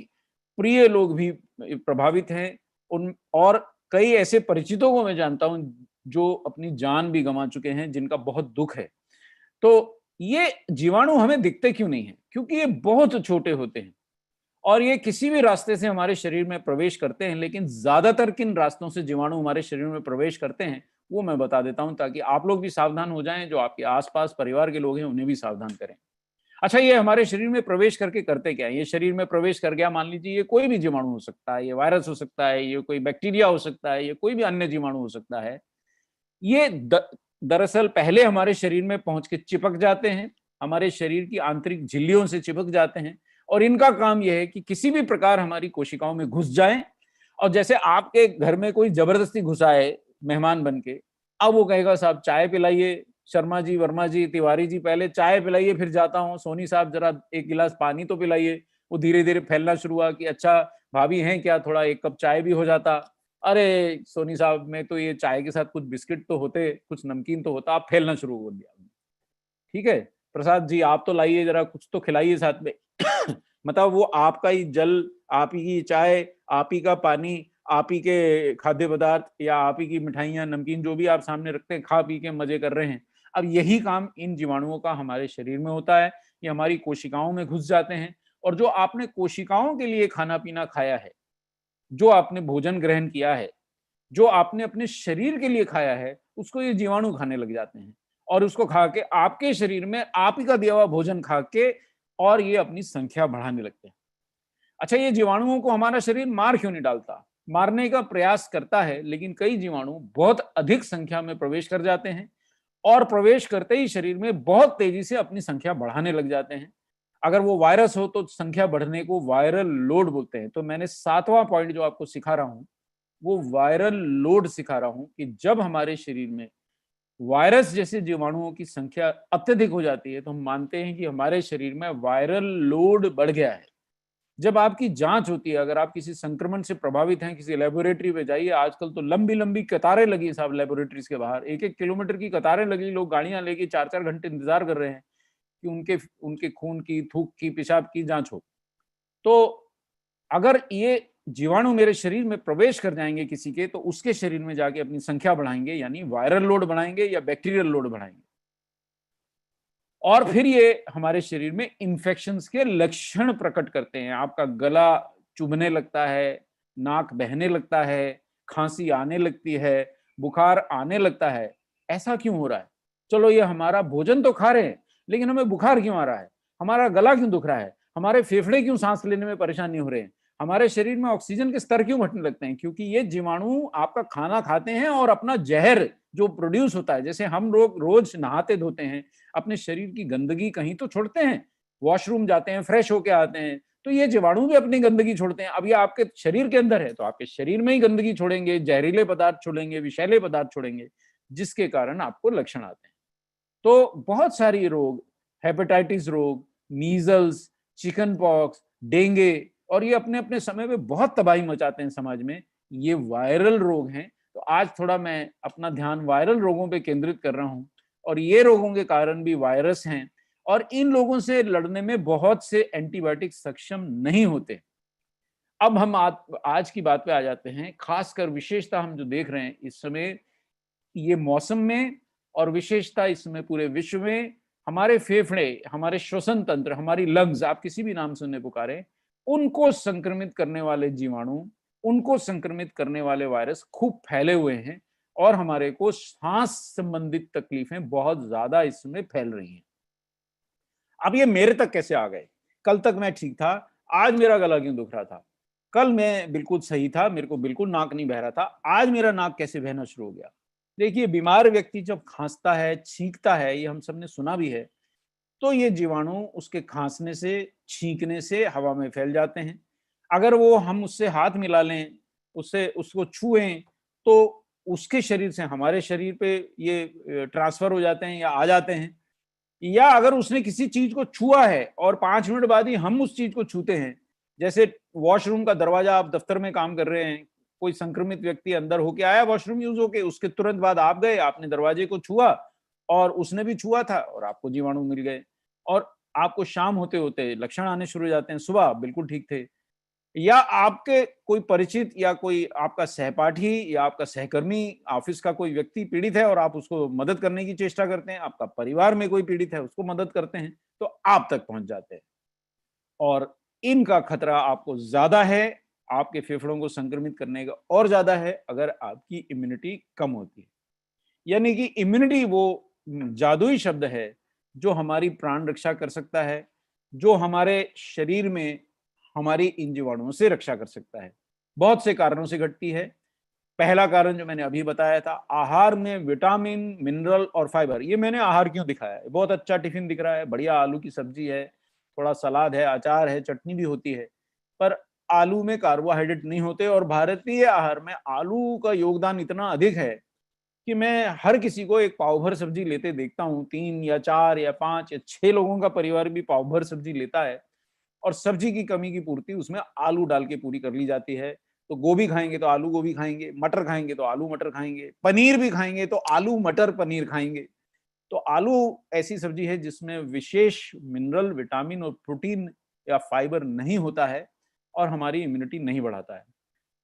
प्रिय लोग भी प्रभावित हैं, उन और कई ऐसे परिचितों को मैं जानता हूं जो अपनी जान भी गंवा चुके हैं, जिनका बहुत दुख है। तो ये जीवाणु हमें दिखते क्यों नहीं है? क्योंकि ये बहुत छोटे होते हैं। और ये किसी भी रास्ते से हमारे शरीर में प्रवेश करते हैं, लेकिन ज्यादातर किन रास्तों से जीवाणु हमारे शरीर में प्रवेश करते हैं वो मैं बता देता हूं, ताकि आप लोग भी सावधान हो जाएं, जो आपके आसपास परिवार के लोग हैं उन्हें भी सावधान करें। अच्छा, ये हमारे शरीर में प्रवेश करके करते क्या है? ये शरीर में प्रवेश कर गया, मान लीजिए ये कोई भी जीवाणु हो सकता है, ये वायरस हो सकता है, ये कोई बैक्टीरिया हो सकता है, ये कोई भी अन्य जीवाणु हो सकता है। ये दरअसल पहले हमारे शरीर में पहुंच के चिपक जाते हैं, हमारे शरीर की आंतरिक झिल्लियों से चिपक जाते हैं, और इनका काम यह है कि किसी भी प्रकार हमारी कोशिकाओं में घुस जाएं। और जैसे आपके घर में कोई जबरदस्ती घुसाए मेहमान बन के, अब वो कहेगा साहब चाय पिलाइए, शर्मा जी, वर्मा जी, तिवारी जी पहले चाय पिलाइए फिर जाता हूँ, सोनी साहब जरा एक गिलास पानी तो पिलाइए। वो धीरे धीरे फैलना शुरू हुआ कि अच्छा भाभी हैं क्या, थोड़ा एक कप चाय भी हो जाता। अरे सोनी साहब में तो ये चाय के साथ कुछ बिस्किट तो होते, कुछ नमकीन तो होता, आप फैलना शुरू कर दिया। ठीक है, प्रसाद जी आप तो लाइए, जरा कुछ तो खिलाइए साथ में। मतलब वो आपका ही जल, आप ही की चाय, आप ही का पानी, आप ही के खाद्य पदार्थ या आप ही की मिठाइयाँ, नमकीन जो भी आप सामने रखते हैं, खा पी के मजे कर रहे हैं। अब यही काम इन जीवाणुओं का हमारे शरीर में होता है, ये हमारी कोशिकाओं में घुस जाते हैं, और जो आपने कोशिकाओं के लिए खाना पीना खाया है, जो आपने भोजन ग्रहण किया है, जो आपने अपने शरीर के लिए खाया है, उसको ये जीवाणु खाने लग जाते हैं, और उसको खा के आपके शरीर में आप ही का दिया हुआ भोजन खा के और ये अपनी संख्या बढ़ाने लगते हैं। अच्छा, ये जीवाणुओं को हमारा शरीर मार क्यों नहीं डालता? मारने का प्रयास करता है, लेकिन कई जीवाणु बहुत अधिक संख्या में प्रवेश कर जाते हैं, और प्रवेश करते ही शरीर में बहुत तेजी से अपनी संख्या बढ़ाने लग जाते हैं। अगर वो वायरस हो तो संख्या बढ़ने को वायरल लोड बोलते हैं। तो मैंने 7वां पॉइंट जो आपको सिखा रहा हूं वो वायरल लोड सिखा रहा हूं, कि जब हमारे शरीर में वायरस जैसे जीवाणुओं की संख्या अत्यधिक हो जाती है तो हम मानते हैं कि हमारे शरीर में वायरल लोड बढ़ गया है। जब आपकी जांच होती है, अगर आप किसी संक्रमण से प्रभावित हैं, किसी लेबोरेटरी पे जाइए, आजकल तो लंबी लंबी कतारें लगी साहब लेबोरेटरीज के बाहर, 1-1 किलोमीटर की कतारें लगी, लोग गाड़ियां लेके 4-4 घंटे इंतजार कर रहे हैं कि उनके उनके खून की, थूक की, पेशाब की जांच हो। तो अगर ये जीवाणु मेरे शरीर में प्रवेश कर जाएंगे किसी के, तो उसके शरीर में जाके अपनी संख्या बढ़ाएंगे, यानी वायरल लोड बढ़ाएंगे या बैक्टीरियल लोड बढ़ाएंगे, और फिर ये हमारे शरीर में इन्फेक्शंस के लक्षण प्रकट करते हैं। आपका गला चुभने लगता है, नाक बहने लगता है, खांसी आने लगती है, बुखार आने लगता है। ऐसा क्यों हो रहा है? चलो, ये हमारा भोजन तो खा रहे हैं, लेकिन हमें बुखार क्यों आ रहा है? हमारा गला क्यों दुख रहा है? हमारे फेफड़े क्यों सांस लेने में परेशानी हो रहे हैं? हमारे शरीर में ऑक्सीजन के स्तर क्यों घटने लगते हैं? क्योंकि ये जीवाणु आपका खाना खाते हैं और अपना जहर जो प्रोड्यूस होता है, जैसे हम लोग रोज नहाते धोते हैं, अपने शरीर की गंदगी कहीं तो छोड़ते हैं, वॉशरूम जाते हैं, फ्रेश होके आते हैं, तो ये जीवाणु भी अपनी गंदगी छोड़ते हैं। अब ये आपके शरीर के अंदर है तो आपके शरीर में ही गंदगी छोड़ेंगे, जहरीले पदार्थ छोड़ेंगे, विषैले पदार्थ छोड़ेंगे, जिसके कारण आपको लक्षण आते हैं। तो बहुत सारी रोग, हेपेटाइटिस रोग, मीजल्स, चिकन पॉक्स, डेंगू, और ये अपने अपने समय में बहुत तबाही मचाते हैं समाज में, ये वायरल रोग हैं। तो आज थोड़ा मैं अपना ध्यान वायरल रोगों पे केंद्रित कर रहा हूं, और ये रोगों के कारण भी वायरस हैं, और इन लोगों से लड़ने में बहुत से एंटीबायोटिक सक्षम नहीं होते। अब हम आज की बात पे आ जाते हैं। खासकर विशेषता हम जो देख रहे हैं इस समय ये मौसम में, और विशेषता इस समय पूरे विश्व में, हमारे फेफड़े, हमारे श्वसन तंत्र, हमारी लंग्स, आप किसी भी नाम से उन्हें पुकारें, उनको संक्रमित करने वाले जीवाणु, उनको संक्रमित करने वाले वायरस खूब फैले हुए हैं, और हमारे को सांस संबंधित तकलीफें बहुत ज्यादा इस समय फैल रही हैं। अब ये मेरे तक कैसे आ गए? कल तक मैं ठीक था, आज मेरा गला क्यों दुख रहा था? कल मैं बिल्कुल सही था, मेरे को बिल्कुल नाक नहीं बह रहा था, आज मेरा नाक कैसे बहना शुरू हो गया? देखिए, बीमार व्यक्ति जब खांसता है, छींकता है, ये हम सबने सुना भी है, तो ये जीवाणु उसके खांसने से, छींकने से हवा में फैल जाते हैं। अगर वो हम उससे हाथ मिला लें, उससे उसको छुएं, तो उसके शरीर से हमारे शरीर पे ये ट्रांसफर हो जाते हैं या आ जाते हैं। या अगर उसने किसी चीज को छुआ है और 5 मिनट बाद ही हम उस चीज को छूते हैं, जैसे वॉशरूम का दरवाजा, आप दफ्तर में काम कर रहे हैं, कोई संक्रमित व्यक्ति अंदर होके आया वॉशरूम यूज होके, उसके तुरंत बाद आप गए, आपने दरवाजे को छुआ और उसने भी छुआ था और आपको जीवाणु मिल गए, और आपको शाम होते होते लक्षण आने शुरू हो जाते हैं। सुबह बिल्कुल ठीक थे, या आपके कोई परिचित या कोई आपका सहपाठी या आपका सहकर्मी, ऑफिस का कोई व्यक्ति पीड़ित है और आप उसको मदद करने की चेष्टा करते हैं, आपका परिवार में कोई पीड़ित है उसको मदद करते हैं, तो आप तक पहुंच जाते हैं। और इनका खतरा आपको ज्यादा है, आपके फेफड़ों को संक्रमित करने का और ज्यादा है अगर आपकी इम्यूनिटी कम होती है। यानी कि इम्यूनिटी वो जादुई शब्द है जो हमारी प्राण रक्षा कर सकता है, जो हमारे शरीर में हमारी इन जीवाणुओं से रक्षा कर सकता है। बहुत से कारणों से घटती है। पहला कारण जो मैंने अभी बताया था, आहार में विटामिन, मिनरल और फाइबर। ये मैंने आहार क्यों दिखाया है, बहुत अच्छा टिफिन दिख रहा है, बढ़िया आलू की सब्जी है, थोड़ा सलाद है, अचार है, चटनी भी होती है, पर आलू में कार्बोहाइड्रेट नहीं होते। और भारतीय आहार में आलू का योगदान इतना अधिक है कि मैं हर किसी को एक पाव भर सब्जी लेते देखता हूँ। 3 या 4 या 5 या 6 लोगों का परिवार भी पाव भर सब्जी लेता है, और सब्जी की कमी की पूर्ति उसमें आलू डाल के पूरी कर ली जाती है। तो गोभी खाएंगे तो आलू गोभी खाएंगे, मटर खाएंगे तो आलू मटर खाएंगे, पनीर भी खाएंगे तो आलू मटर पनीर खाएंगे। तो आलू ऐसी सब्जी है जिसमें विशेष मिनरल, विटामिन और प्रोटीन या फाइबर नहीं होता है और हमारी इम्यूनिटी नहीं बढ़ाता है।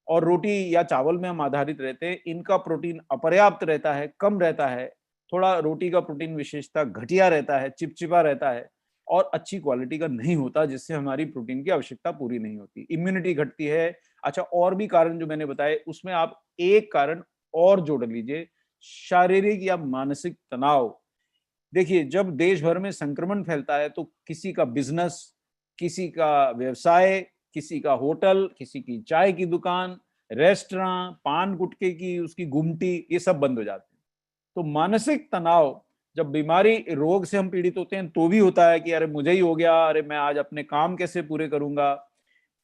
और रोटी या चावल में हम आधारित रहते हैं, इनका प्रोटीन अपर्याप्त रहता है, कम रहता है। थोड़ा रोटी का प्रोटीन विशेषता घटिया रहता है, चिपचिपा रहता है और अच्छी क्वालिटी का नहीं होता, जिससे हमारी प्रोटीन की आवश्यकता पूरी नहीं होती, इम्यूनिटी घटती है। अच्छा, और भी कारण जो मैंने बताए उसमें आप एक कारण और जोड़ लीजिए, शारीरिक या मानसिक तनाव। देखिए, जब देश भर में संक्रमण फैलता है तो किसी का बिजनेस, किसी का व्यवसाय, किसी का होटल, किसी की चाय की दुकान, रेस्टोरेंट, पान गुटखे की उसकी गुमटी, ये सब बंद हो जाते हैं। तो मानसिक तनाव, जब बीमारी रोग से हम पीड़ित होते हैं तो भी होता है कि अरे मुझे ही हो गया, अरे मैं आज अपने काम कैसे पूरे करूंगा।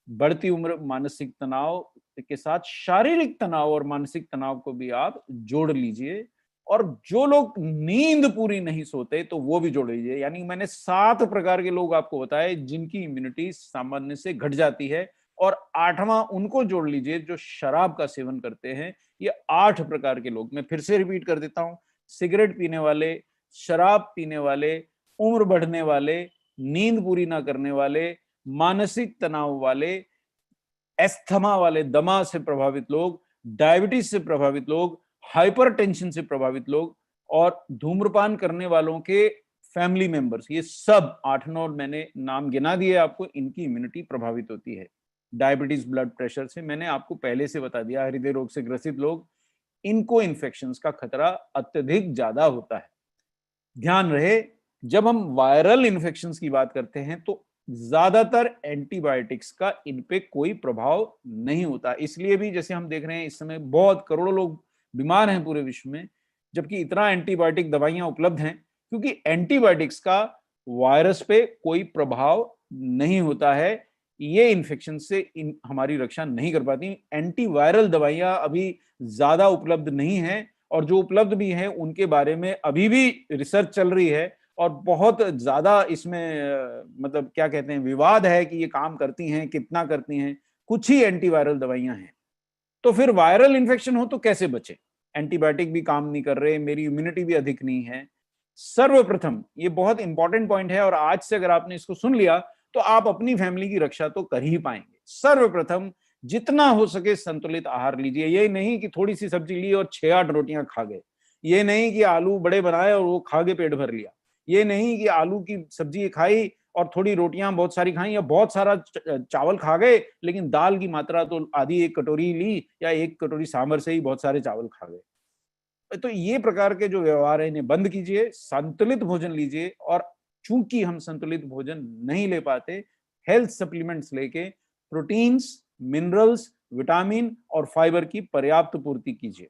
बढ़ती उम्र, मानसिक तनाव के साथ शारीरिक तनाव और मानसिक तनाव को भी आप जोड़ लीजिए। और जो लोग नींद पूरी नहीं सोते तो वो भी जोड़ लीजिए। यानी मैंने 7 प्रकार के लोग आपको बताए जिनकी इम्यूनिटी सामान्य से घट जाती है, और 8वां उनको जोड़ लीजिए जो शराब का सेवन करते हैं। ये 8 प्रकार के लोग, मैं फिर से रिपीट कर देता हूं, सिगरेट पीने वाले, शराब पीने वाले, उम्र बढ़ने वाले, नींद पूरी ना करने वाले, मानसिक तनाव वाले, एस्थमा वाले, दमा से प्रभावित लोग, डायबिटीज से प्रभावित लोग, हाइपरटेंशन से प्रभावित लोग, और धूम्रपान करने वालों के फैमिली मेंबर्स, ये सब 8-9 मैंने नाम गिना दिए आपको, इनकी इम्यूनिटी प्रभावित होती है। डायबिटीज, ब्लड प्रेशर से मैंने आपको पहले से बता दिया, हृदय रोग से ग्रसित लोग, इनको इन्फेक्शंस का खतरा अत्यधिक ज्यादा होता है। ध्यान रहे, जब हम वायरल इन्फेक्शंस की बात करते हैं तो ज्यादातर एंटीबायोटिक्स का इन पे कोई प्रभाव नहीं होता। इसलिए भी जैसे हम देख रहे हैं इस समय बहुत करोड़ों लोग बीमार हैं पूरे विश्व में, जबकि इतना एंटीबायोटिक दवाइयां उपलब्ध हैं, क्योंकि एंटीबायोटिक्स का वायरस पे कोई प्रभाव नहीं होता है। ये इन्फेक्शन से हमारी रक्षा नहीं कर पाती। एंटीवायरल दवाइयां अभी ज्यादा उपलब्ध नहीं है, और जो उपलब्ध भी है उनके बारे में अभी भी रिसर्च चल रही है, और बहुत ज्यादा इसमें मतलब क्या कहते हैं, विवाद है कि ये काम करती हैं, कितना करती हैं। कुछ ही एंटीवायरल दवाइयां हैं। तो फिर वायरल इन्फेक्शन हो तो कैसे बचे? एंटीबायोटिक भी काम नहीं कर रहे, मेरी इम्यूनिटी भी अधिक नहीं है। सर्वप्रथम, ये बहुत इंपॉर्टेंट पॉइंट है, और आज से अगर आपने इसको सुन लिया तो आप अपनी फैमिली की रक्षा तो कर ही पाएंगे। सर्वप्रथम, जितना हो सके संतुलित आहार लीजिए। ये नहीं कि थोड़ी सी सब्जी ली और 6-8 रोटियां खा गए, ये नहीं कि आलू बड़े बनाए और वो खा के पेट भर लिया, ये नहीं कि आलू की सब्जी खाई और थोड़ी रोटियां बहुत सारी खाई, या बहुत सारा चावल खा गए लेकिन दाल की मात्रा तो आधी 1 कटोरी ली, या 1 कटोरी सांभर से ही बहुत सारे चावल खा गए। तो ये प्रकार के जो व्यवहार है इन्हें बंद कीजिए, संतुलित भोजन लीजिए। और चूंकि हम संतुलित भोजन नहीं ले पाते, हेल्थ सप्लीमेंट्स लेके प्रोटीन्स, मिनरल्स, विटामिन और फाइबर की पर्याप्त पूर्ति कीजिए।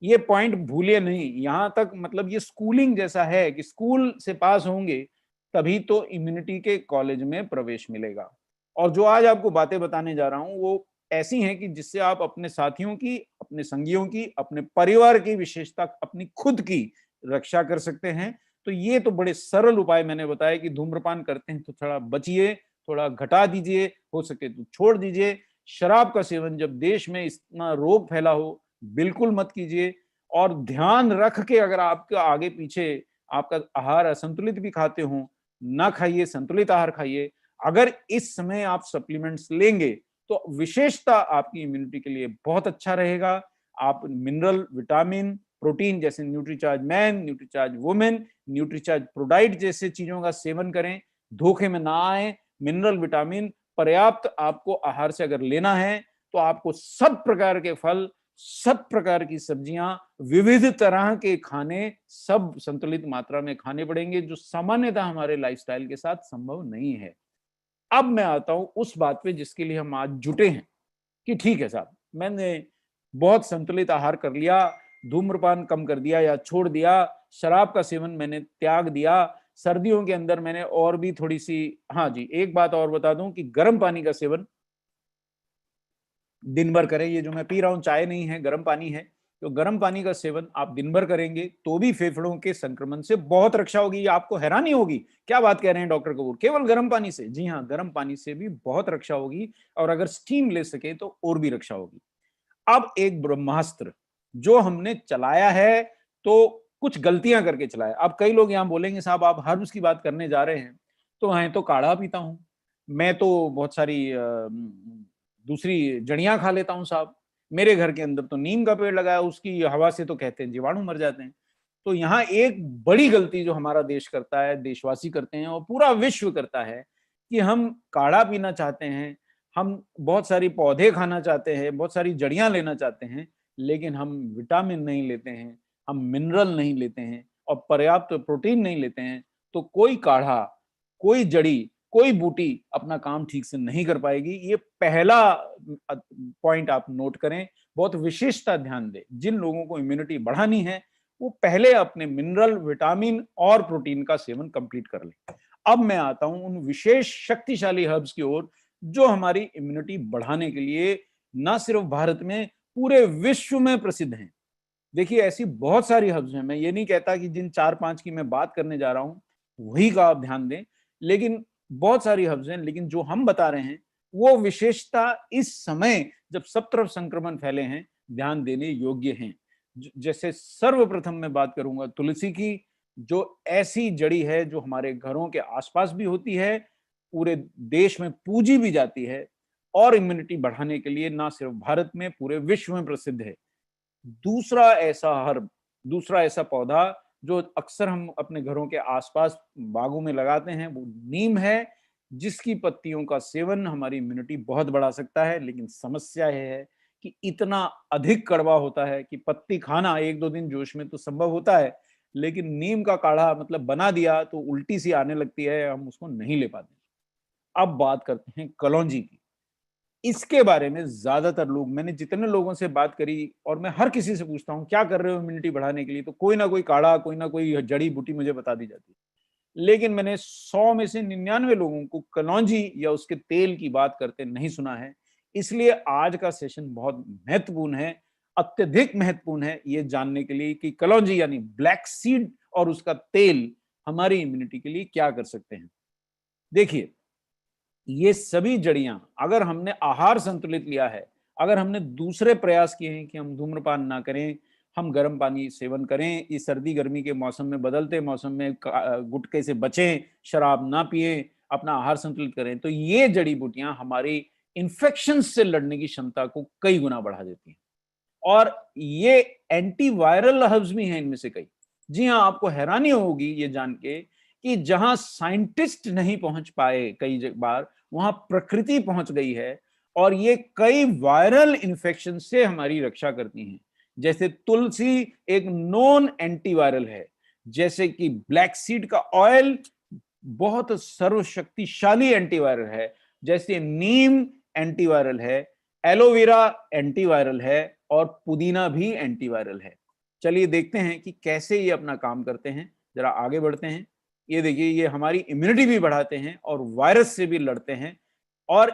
ये पॉइंट भूलिए नहीं। यहां तक मतलब ये स्कूलिंग जैसा है कि स्कूल से पास होंगे तभी तो इम्यूनिटी के कॉलेज में प्रवेश मिलेगा। और जो आज आपको बातें बताने जा रहा हूं वो ऐसी हैं कि जिससे आप अपने साथियों की, अपने संगियों की, अपने परिवार की, विशेषता अपनी खुद की रक्षा कर सकते हैं। तो ये तो बड़े सरल उपाय मैंने बताए कि धूम्रपान करते हैं तो थोड़ा बचिए, थोड़ा घटा दीजिए, हो सके तो छोड़ दीजिए। शराब का सेवन जब देश में इतना रोग फैला हो बिल्कुल मत कीजिए। और ध्यान रख के, अगर आपके आगे पीछे आपका आहार असंतुलित भी खाते हो, ना खाइए, संतुलित आहार खाइए। अगर इस समय आप सप्लीमेंट्स लेंगे तो विशेषता आपकी इम्यूनिटी के लिए बहुत अच्छा रहेगा। आप मिनरल, विटामिन, प्रोटीन जैसे Nutricharge man, Nutricharge women, Nutricharge ProDiet जैसे चीजों का सेवन करें, धोखे में ना आए। मिनरल, विटामिन, पर्याप्त आपको आहार से अगर लेना है तो आपको सब प्रकार के फल, सब प्रकार की सब्जियां, विविध तरह के खाने सब संतुलित मात्रा में खाने पड़ेंगे, जो सामान्यतः हमारे लाइफस्टाइल के साथ संभव नहीं है। अब मैं आता हूं उस बात पे जिसके लिए हम आज जुटे हैं कि ठीक है साहब, मैंने बहुत संतुलित आहार कर लिया, धूम्रपान कम कर दिया या छोड़ दिया, शराब का सेवन मैंने त्याग दिया, सर्दियों के अंदर मैंने और भी थोड़ी सी, हाँ जी, एक बात और बता दूं कि गर्म पानी का सेवन दिन भर करें। ये जो मैं पी रहा हूं चाय नहीं है, गर्म पानी है, तो गर्म पानी का सेवन आप दिन भर करेंगे तो भी फेफड़ों के संक्रमण से बहुत रक्षा होगी। ये आपको हैरानी होगी, क्या बात कह रहे हैं डॉक्टर कपूर, केवल गर्म पानी से? जी हाँ, गर्म पानी से भी बहुत रक्षा होगी, और अगर स्टीम ले सके तो और भी रक्षा होगी। अब एक ब्रह्मास्त्र जो हमने चलाया है, तो कुछ गलतियां करके चलाया। अब कई लोग यहाँ बोलेंगे साहब आप हर्ब्स की बात करने जा रहे हैं, तो मैं तो काढ़ा पीता हूँ, मैं तो बहुत सारी दूसरी जड़ियां खा लेता हूँ साहब, मेरे घर के अंदर तो नीम का पेड़ लगाया, उसकी हवा से तो कहते हैं जीवाणु मर जाते हैं। तो यहाँ एक बड़ी गलती जो हमारा देश करता है, देशवासी करते हैं और पूरा विश्व करता है, कि हम काढ़ा पीना चाहते हैं, हम बहुत सारी पौधे खाना चाहते हैं, बहुत सारी जड़ियां लेना चाहते हैं, लेकिन हम विटामिन नहीं लेते हैं, हम मिनरल नहीं लेते हैं और पर्याप्त प्रोटीन नहीं लेते हैं, तो कोई काढ़ा, कोई जड़ी, कोई बूटी अपना काम ठीक से नहीं कर पाएगी। ये पहला पॉइंट आप नोट करें, बहुत विशेषता ध्यान दें। जिन लोगों को इम्यूनिटी बढ़ानी है वो पहले अपने मिनरल, विटामिन और प्रोटीन का सेवन कंप्लीट कर लें। अब मैं आता हूं उन विशेष शक्तिशाली हर्ब्स की ओर जो हमारी इम्यूनिटी बढ़ाने के लिए न सिर्फ भारत में, पूरे विश्व में प्रसिद्ध हैं। देखिए ऐसी बहुत सारी हर्ब्स हैं, मैं ये नहीं कहता कि जिन 4-5 की मैं बात करने जा रहा हूं वही का आप ध्यान दें, लेकिन बहुत सारी हर्ब्स हैं, लेकिन जो हम बता रहे हैं वो विशेषता इस समय जब सब तरफ संक्रमण फैले हैं ध्यान देने योग्य हैं। जैसे सर्वप्रथम मैं बात करूंगा तुलसी की, जो ऐसी जड़ी है जो हमारे घरों के आसपास भी होती है, पूरे देश में पूजी भी जाती है और इम्यूनिटी बढ़ाने के लिए ना सिर्फ भारत में पूरे विश्व में प्रसिद्ध है। दूसरा ऐसा हर्ब, दूसरा ऐसा पौधा जो अक्सर हम अपने घरों के आसपास बागों में लगाते हैं, वो नीम है, जिसकी पत्तियों का सेवन हमारी इम्यूनिटी बहुत बढ़ा सकता है। लेकिन समस्या यह है कि इतना अधिक कड़वा होता है कि पत्ती खाना 1-2 दिन जोश में तो संभव होता है, लेकिन नीम का काढ़ा मतलब बना दिया तो उल्टी सी आने लगती है, हम उसको नहीं ले पाते। अब बात करते हैं कलौंजी की। इसके बारे में ज्यादातर लोग, मैंने जितने लोगों से बात करी और मैं हर किसी से पूछता हूँ क्या कर रहे हो इम्यूनिटी बढ़ाने के लिए, तो कोई ना कोई काढ़ा, कोई ना कोई जड़ी बूटी मुझे बता दी जाती है। लेकिन मैंने 100 में से 99 लोगों को कलौंजी या उसके तेल की बात करते नहीं सुना है। इसलिए आज का सेशन बहुत महत्वपूर्ण है, अत्यधिक महत्वपूर्ण है ये जानने के लिए कि कलौंजी यानी ब्लैक सीड और उसका तेल हमारी इम्यूनिटी के लिए क्या कर सकते हैं। देखिए ये सभी जड़ियां, अगर हमने आहार संतुलित लिया है, अगर हमने दूसरे प्रयास किए हैं कि हम धूम्रपान ना करें, हम गर्म पानी सेवन करें, इस सर्दी गर्मी के मौसम में, बदलते मौसम में गुटखे से बचें, शराब ना पिए, अपना आहार संतुलित करें, तो ये जड़ी बूटियां हमारी इन्फेक्शन से लड़ने की क्षमता को कई गुना बढ़ा देती हैं। और ये एंटीवायरल हर्ब्स भी हैं इनमें से कई। जी हाँ, आपको हैरानी होगी ये जान के कि जहां साइंटिस्ट नहीं पहुंच पाए कई बार, वहां प्रकृति पहुंच गई है और ये कई वायरल इन्फेक्शन से हमारी रक्षा करती हैं। जैसे तुलसी एक नॉन एंटीवायरल है, जैसे कि ब्लैक सीड का ऑयल बहुत सर्वशक्तिशाली एंटीवायरल है, जैसे नीम एंटीवायरल है, एलोवेरा एंटीवायरल है और पुदीना भी एंटीवायरल है। चलिए देखते हैं कि कैसे ये अपना काम करते हैं, जरा आगे बढ़ते हैं। ये देखिए, ये हमारी इम्यूनिटी भी बढ़ाते हैं और वायरस से भी लड़ते हैं, और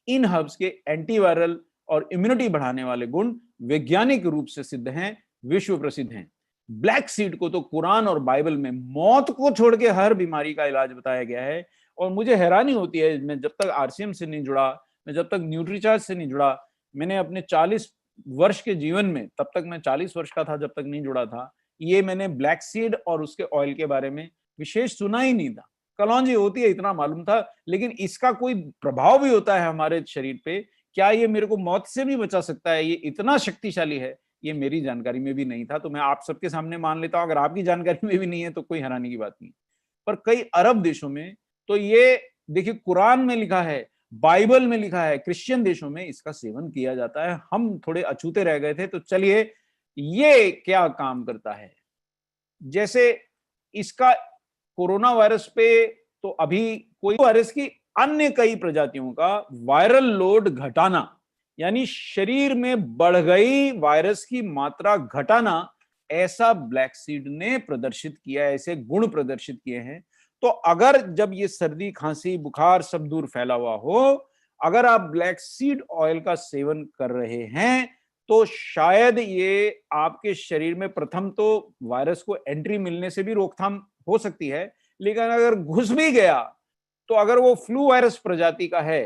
इन हर्ब्स के एंटीवायरल और इम्यूनिटी बढ़ाने वाले गुण वैज्ञानिक रूप से सिद्ध हैं, विश्व प्रसिद्ध हैं। ब्लैक सीड को तो कुरान और बाइबल में मौत को छोड़ के हर बीमारी का इलाज बताया गया है। और मुझे हैरानी होती है, मैं जब तक आरसीएम से नहीं जुड़ा, मैं जब तक न्यूट्रीचार्ज से नहीं जुड़ा, मैंने अपने 40 वर्ष के जीवन में, तब तक मैं 40 वर्ष का था जब तक नहीं जुड़ा था, ये मैंने ब्लैक सीड और उसके ऑयल के बारे में विशेष सुना ही नहीं था। कलौंजी होती है इतना मालूम था, लेकिन इसका कोई प्रभाव भी होता है हमारे शरीर पे, क्या ये मेरे को मौत से भी बचा सकता है, ये इतना शक्तिशाली है, ये मेरी जानकारी में भी नहीं था। तो मैं आप सबके सामने मान लेता हूं, अगर आपकी जानकारी में भी नहीं है तो कोई हैरानी की बात नहीं। पर कई अरब देशों में तो ये देखिए, कुरान में लिखा है बाइबल में लिखा है, क्रिश्चियन देशों में इसका सेवन किया जाता है। हम थोड़े अछूते रह गए थे, तो चलिए ये क्या काम करता है। जैसे इसका कोरोना वायरस पे तो अभी कोई वायरस की अन्य कई प्रजातियों का वायरल लोड घटाना, यानी शरीर में बढ़ गई वायरस की मात्रा घटाना, ऐसा ब्लैक सीड ने प्रदर्शित किया, ऐसे गुण प्रदर्शित किए हैं। तो अगर जब ये सर्दी खांसी बुखार सब दूर फैला हुआ हो, अगर आप ब्लैक सीड ऑयल का सेवन कर रहे हैं, तो शायद ये आपके शरीर में प्रथम तो वायरस को एंट्री मिलने से भी रोकथाम हो सकती है, लेकिन अगर घुस भी गया तो अगर वो फ्लू वायरस प्रजाति का है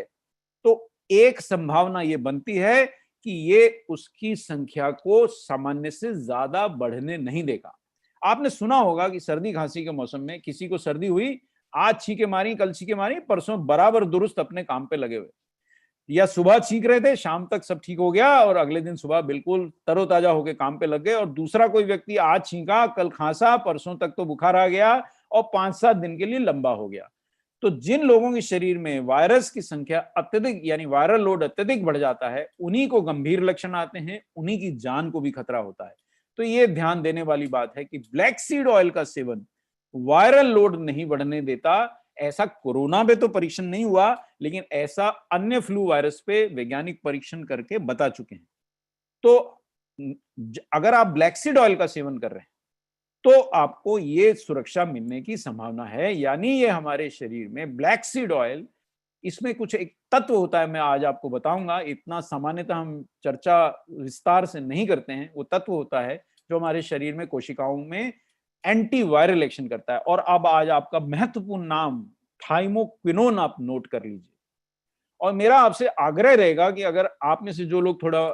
तो एक संभावना ये बनती है कि ये उसकी संख्या को सामान्य से ज्यादा बढ़ने नहीं देगा। आपने सुना होगा कि सर्दी खांसी के मौसम में किसी को सर्दी हुई, आज छींके मारी, कल छींके मारी, परसों बराबर दुरुस्त अपने काम पे लगे हुए, या सुबह छींक रहे थे, शाम तक सब ठीक हो गया और अगले दिन सुबह बिल्कुल तरोताजा होकर काम पे लग गए। और दूसरा कोई व्यक्ति आज छींका, कल खांसा, परसों तक तो बुखार आ गया और 5-7 दिन के लिए लंबा हो गया। तो जिन लोगों के शरीर में वायरस की संख्या अत्यधिक यानी वायरल लोड अत्यधिक बढ़ जाता है, उन्हीं को गंभीर लक्षण आते हैं, उन्हीं की जान को भी खतरा होता है। तो ये ध्यान देने वाली बात है कि ब्लैक सीड ऑयल का सेवन वायरल लोड नहीं बढ़ने देता। ऐसा कोरोना पे तो परीक्षण नहीं हुआ, लेकिन ऐसा अन्य फ्लू वायरस पे वैज्ञानिक परीक्षण करके बता चुके हैं। तो अगर आप ब्लैक सीड ऑयल का सेवन कर रहे हैं तो आपको ये सुरक्षा मिलने की संभावना है। यानी ये हमारे शरीर में ब्लैक सीड ऑयल, इसमें कुछ एक तत्व होता है, मैं आज आपको बताऊंगा। इतना सामान्यतः हम चर्चा विस्तार से नहीं करते हैं। वो तत्व होता है जो हमारे शरीर में कोशिकाओं में एंटी वायरल एक्शन करता है। और अब आज आपका महत्वपूर्ण नाम थाइमोक्विनोन आप नोट कर लीजिए। और मेरा आपसे आग्रह रहेगा कि अगर आप में से जो लोग थोड़ा,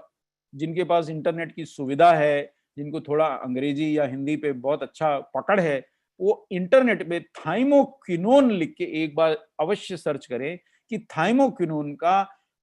जिनके पास इंटरनेट की सुविधा है, जिनको थोड़ा अंग्रेजी या हिंदी पे बहुत अच्छा पकड़ है, वो इंटरनेट पे थाइमोक्विनोन लिख के एक बार अवश्य सर्च करें कि थाइमोक्विनोन का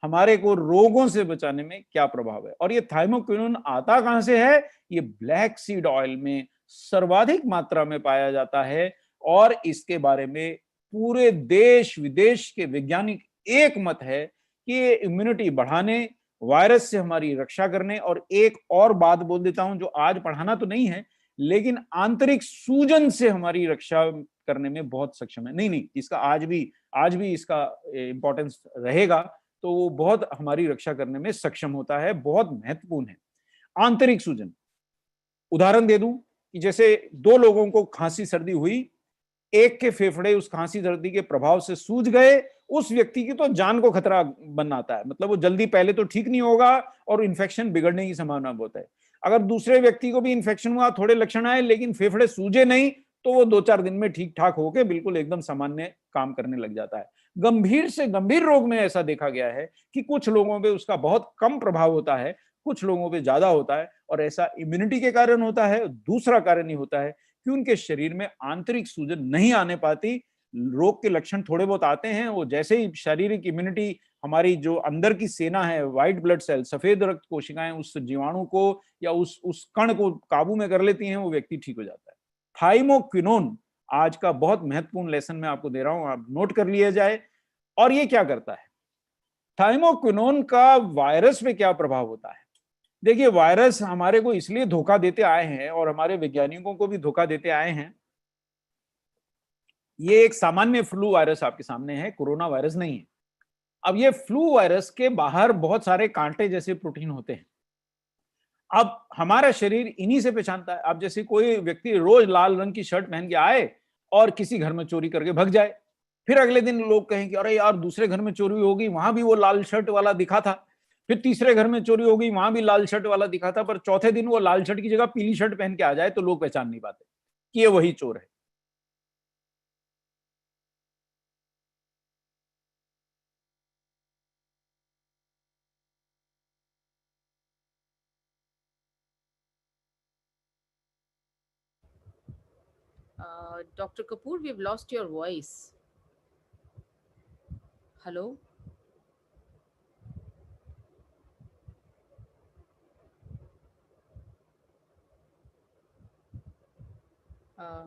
हमारे को रोगों से बचाने में क्या प्रभाव है। और ये थाइमोक्विनोन आता कहां से है? ये ब्लैक सीड ऑयल में सर्वाधिक मात्रा में पाया जाता है। और इसके बारे में पूरे देश विदेश के वैज्ञानिक एक मत है कि ये इम्यूनिटी बढ़ाने, वायरस से हमारी रक्षा करने, और एक और बात बोल देता हूं जो आज पढ़ाना तो नहीं है, लेकिन आंतरिक सूजन से हमारी रक्षा करने में बहुत सक्षम है। नहीं, इसका आज भी इसका इंपॉर्टेंस रहेगा। तो वो बहुत हमारी रक्षा करने में सक्षम होता है, बहुत महत्वपूर्ण है आंतरिक सूजन। उदाहरण दे दूं कि जैसे दो लोगों को खांसी सर्दी हुई, एक के फेफड़े उस खांसी सर्दी के प्रभाव से सूज गए, उस व्यक्ति की तो जान को खतरा बन आता है। मतलब वो जल्दी पहले तो ठीक नहीं होगा और इन्फेक्शन बिगड़ने की संभावना बहुत है। अगर दूसरे व्यक्ति को भी इन्फेक्शन हुआ, थोड़े लक्षण आए लेकिन फेफड़े सूजे नहीं, तो वो 2-4 दिन में ठीक ठाक होकर बिल्कुल एकदम सामान्य काम करने लग जाता है। गंभीर से गंभीर रोग में ऐसा देखा गया है कि कुछ लोगों पे उसका बहुत कम प्रभाव होता है, कुछ लोगों पे ज्यादा होता है। और ऐसा इम्यूनिटी के कारण होता है। दूसरा कारण ये होता है कि उनके शरीर में आंतरिक सूजन नहीं आने पाती। रोग के लक्षण थोड़े बहुत आते हैं, वो जैसे ही शारीरिक इम्यूनिटी, हमारी जो अंदर की सेना है, व्हाइट ब्लड सेल, सफेद रक्त कोशिकाएं उस जीवाणु को या उस कण को काबू में कर लेती हैं, वो व्यक्ति ठीक हो जाता है। थाइमोक्विनोन आज का बहुत महत्वपूर्ण लेसन मैं आपको दे रहा हूं, आप नोट कर लिया जाए। और ये क्या करता है? थाइमोक्विनोन का वायरस पे क्या प्रभाव होता है? देखिए, वायरस हमारे को इसलिए धोखा देते आए हैं और हमारे वैज्ञानिकों को भी धोखा देते आए हैं। ये एक सामान्य फ्लू वायरस आपके सामने है, कोरोना वायरस नहीं है। अब ये फ्लू वायरस के बाहर बहुत सारे कांटे जैसे प्रोटीन होते हैं। अब हमारा शरीर इन्हीं से पहचानता है। अब जैसे कोई व्यक्ति रोज लाल रंग की शर्ट पहन के आए और किसी घर में चोरी करके भग जाए, फिर अगले दिन लोग कहेंगे अरे यार दूसरे घर में चोरी होगी, वहां भी वो लाल शर्ट वाला दिखा था। फिर तीसरे घर में चोरी होगी, वहां भी लाल शर्ट वाला दिखा था। पर चौथे दिन वो लाल शर्ट की जगह पीली शर्ट पहन के आ जाए तो लोग पहचान नहीं पाते कि ये वही चोर है। Dr. Kapoor, we've lost your voice. Hello? Uh,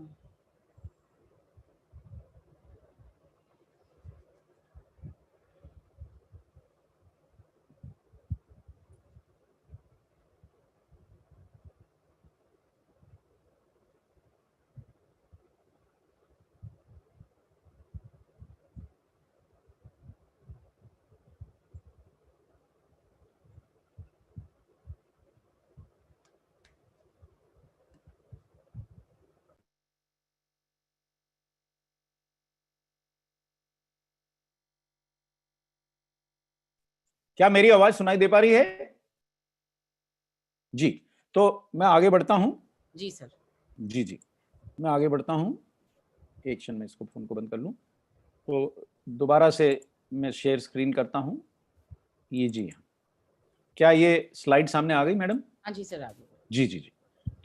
क्या मेरी आवाज सुनाई दे पा रही है? जी, तो मैं आगे बढ़ता हूं। जी सर। जी जी, मैं आगे बढ़ता हूं। एक क्षण में इसको फोन को बंद कर लूं। तो दोबारा से मैं शेयर स्क्रीन करता हूं। ये जी हाँ, क्या ये स्लाइड सामने आ गई मैडम? हाँ जी सर, आगे। जी जी जी,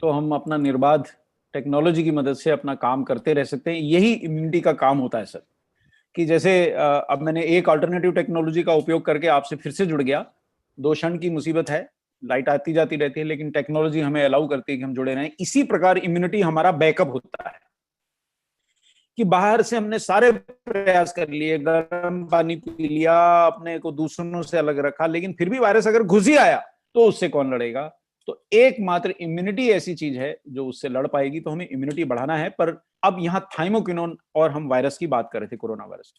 तो हम अपना निर्बाध टेक्नोलॉजी की मदद से अपना काम करते रह सकते हैं। यही इम्यूनिटी का काम होता है सर, कि जैसे अब मैंने एक अल्टरनेटिव टेक्नोलॉजी का उपयोग करके आपसे फिर से जुड़ गया। 2 क्षण की मुसीबत है, लाइट आती जाती रहती है, लेकिन टेक्नोलॉजी हमें अलाउ करती है कि हम जुड़े रहें। इसी प्रकार इम्यूनिटी हमारा बैकअप होता है, कि बाहर से हमने सारे प्रयास कर लिए, गर्म पानी पी लिया, अपने को दूसरों से अलग रखा, लेकिन फिर भी वायरस अगर घुस ही आया तो उससे कौन लड़ेगा? तो एकमात्र इम्यूनिटी ऐसी चीज है जो उससे लड़ पाएगी, तो हमें इम्यूनिटी बढ़ाना है। पर अब यहाँ थाइमोकिनोन, और हम वायरस की बात कर रहे थे, कोरोना वायरस।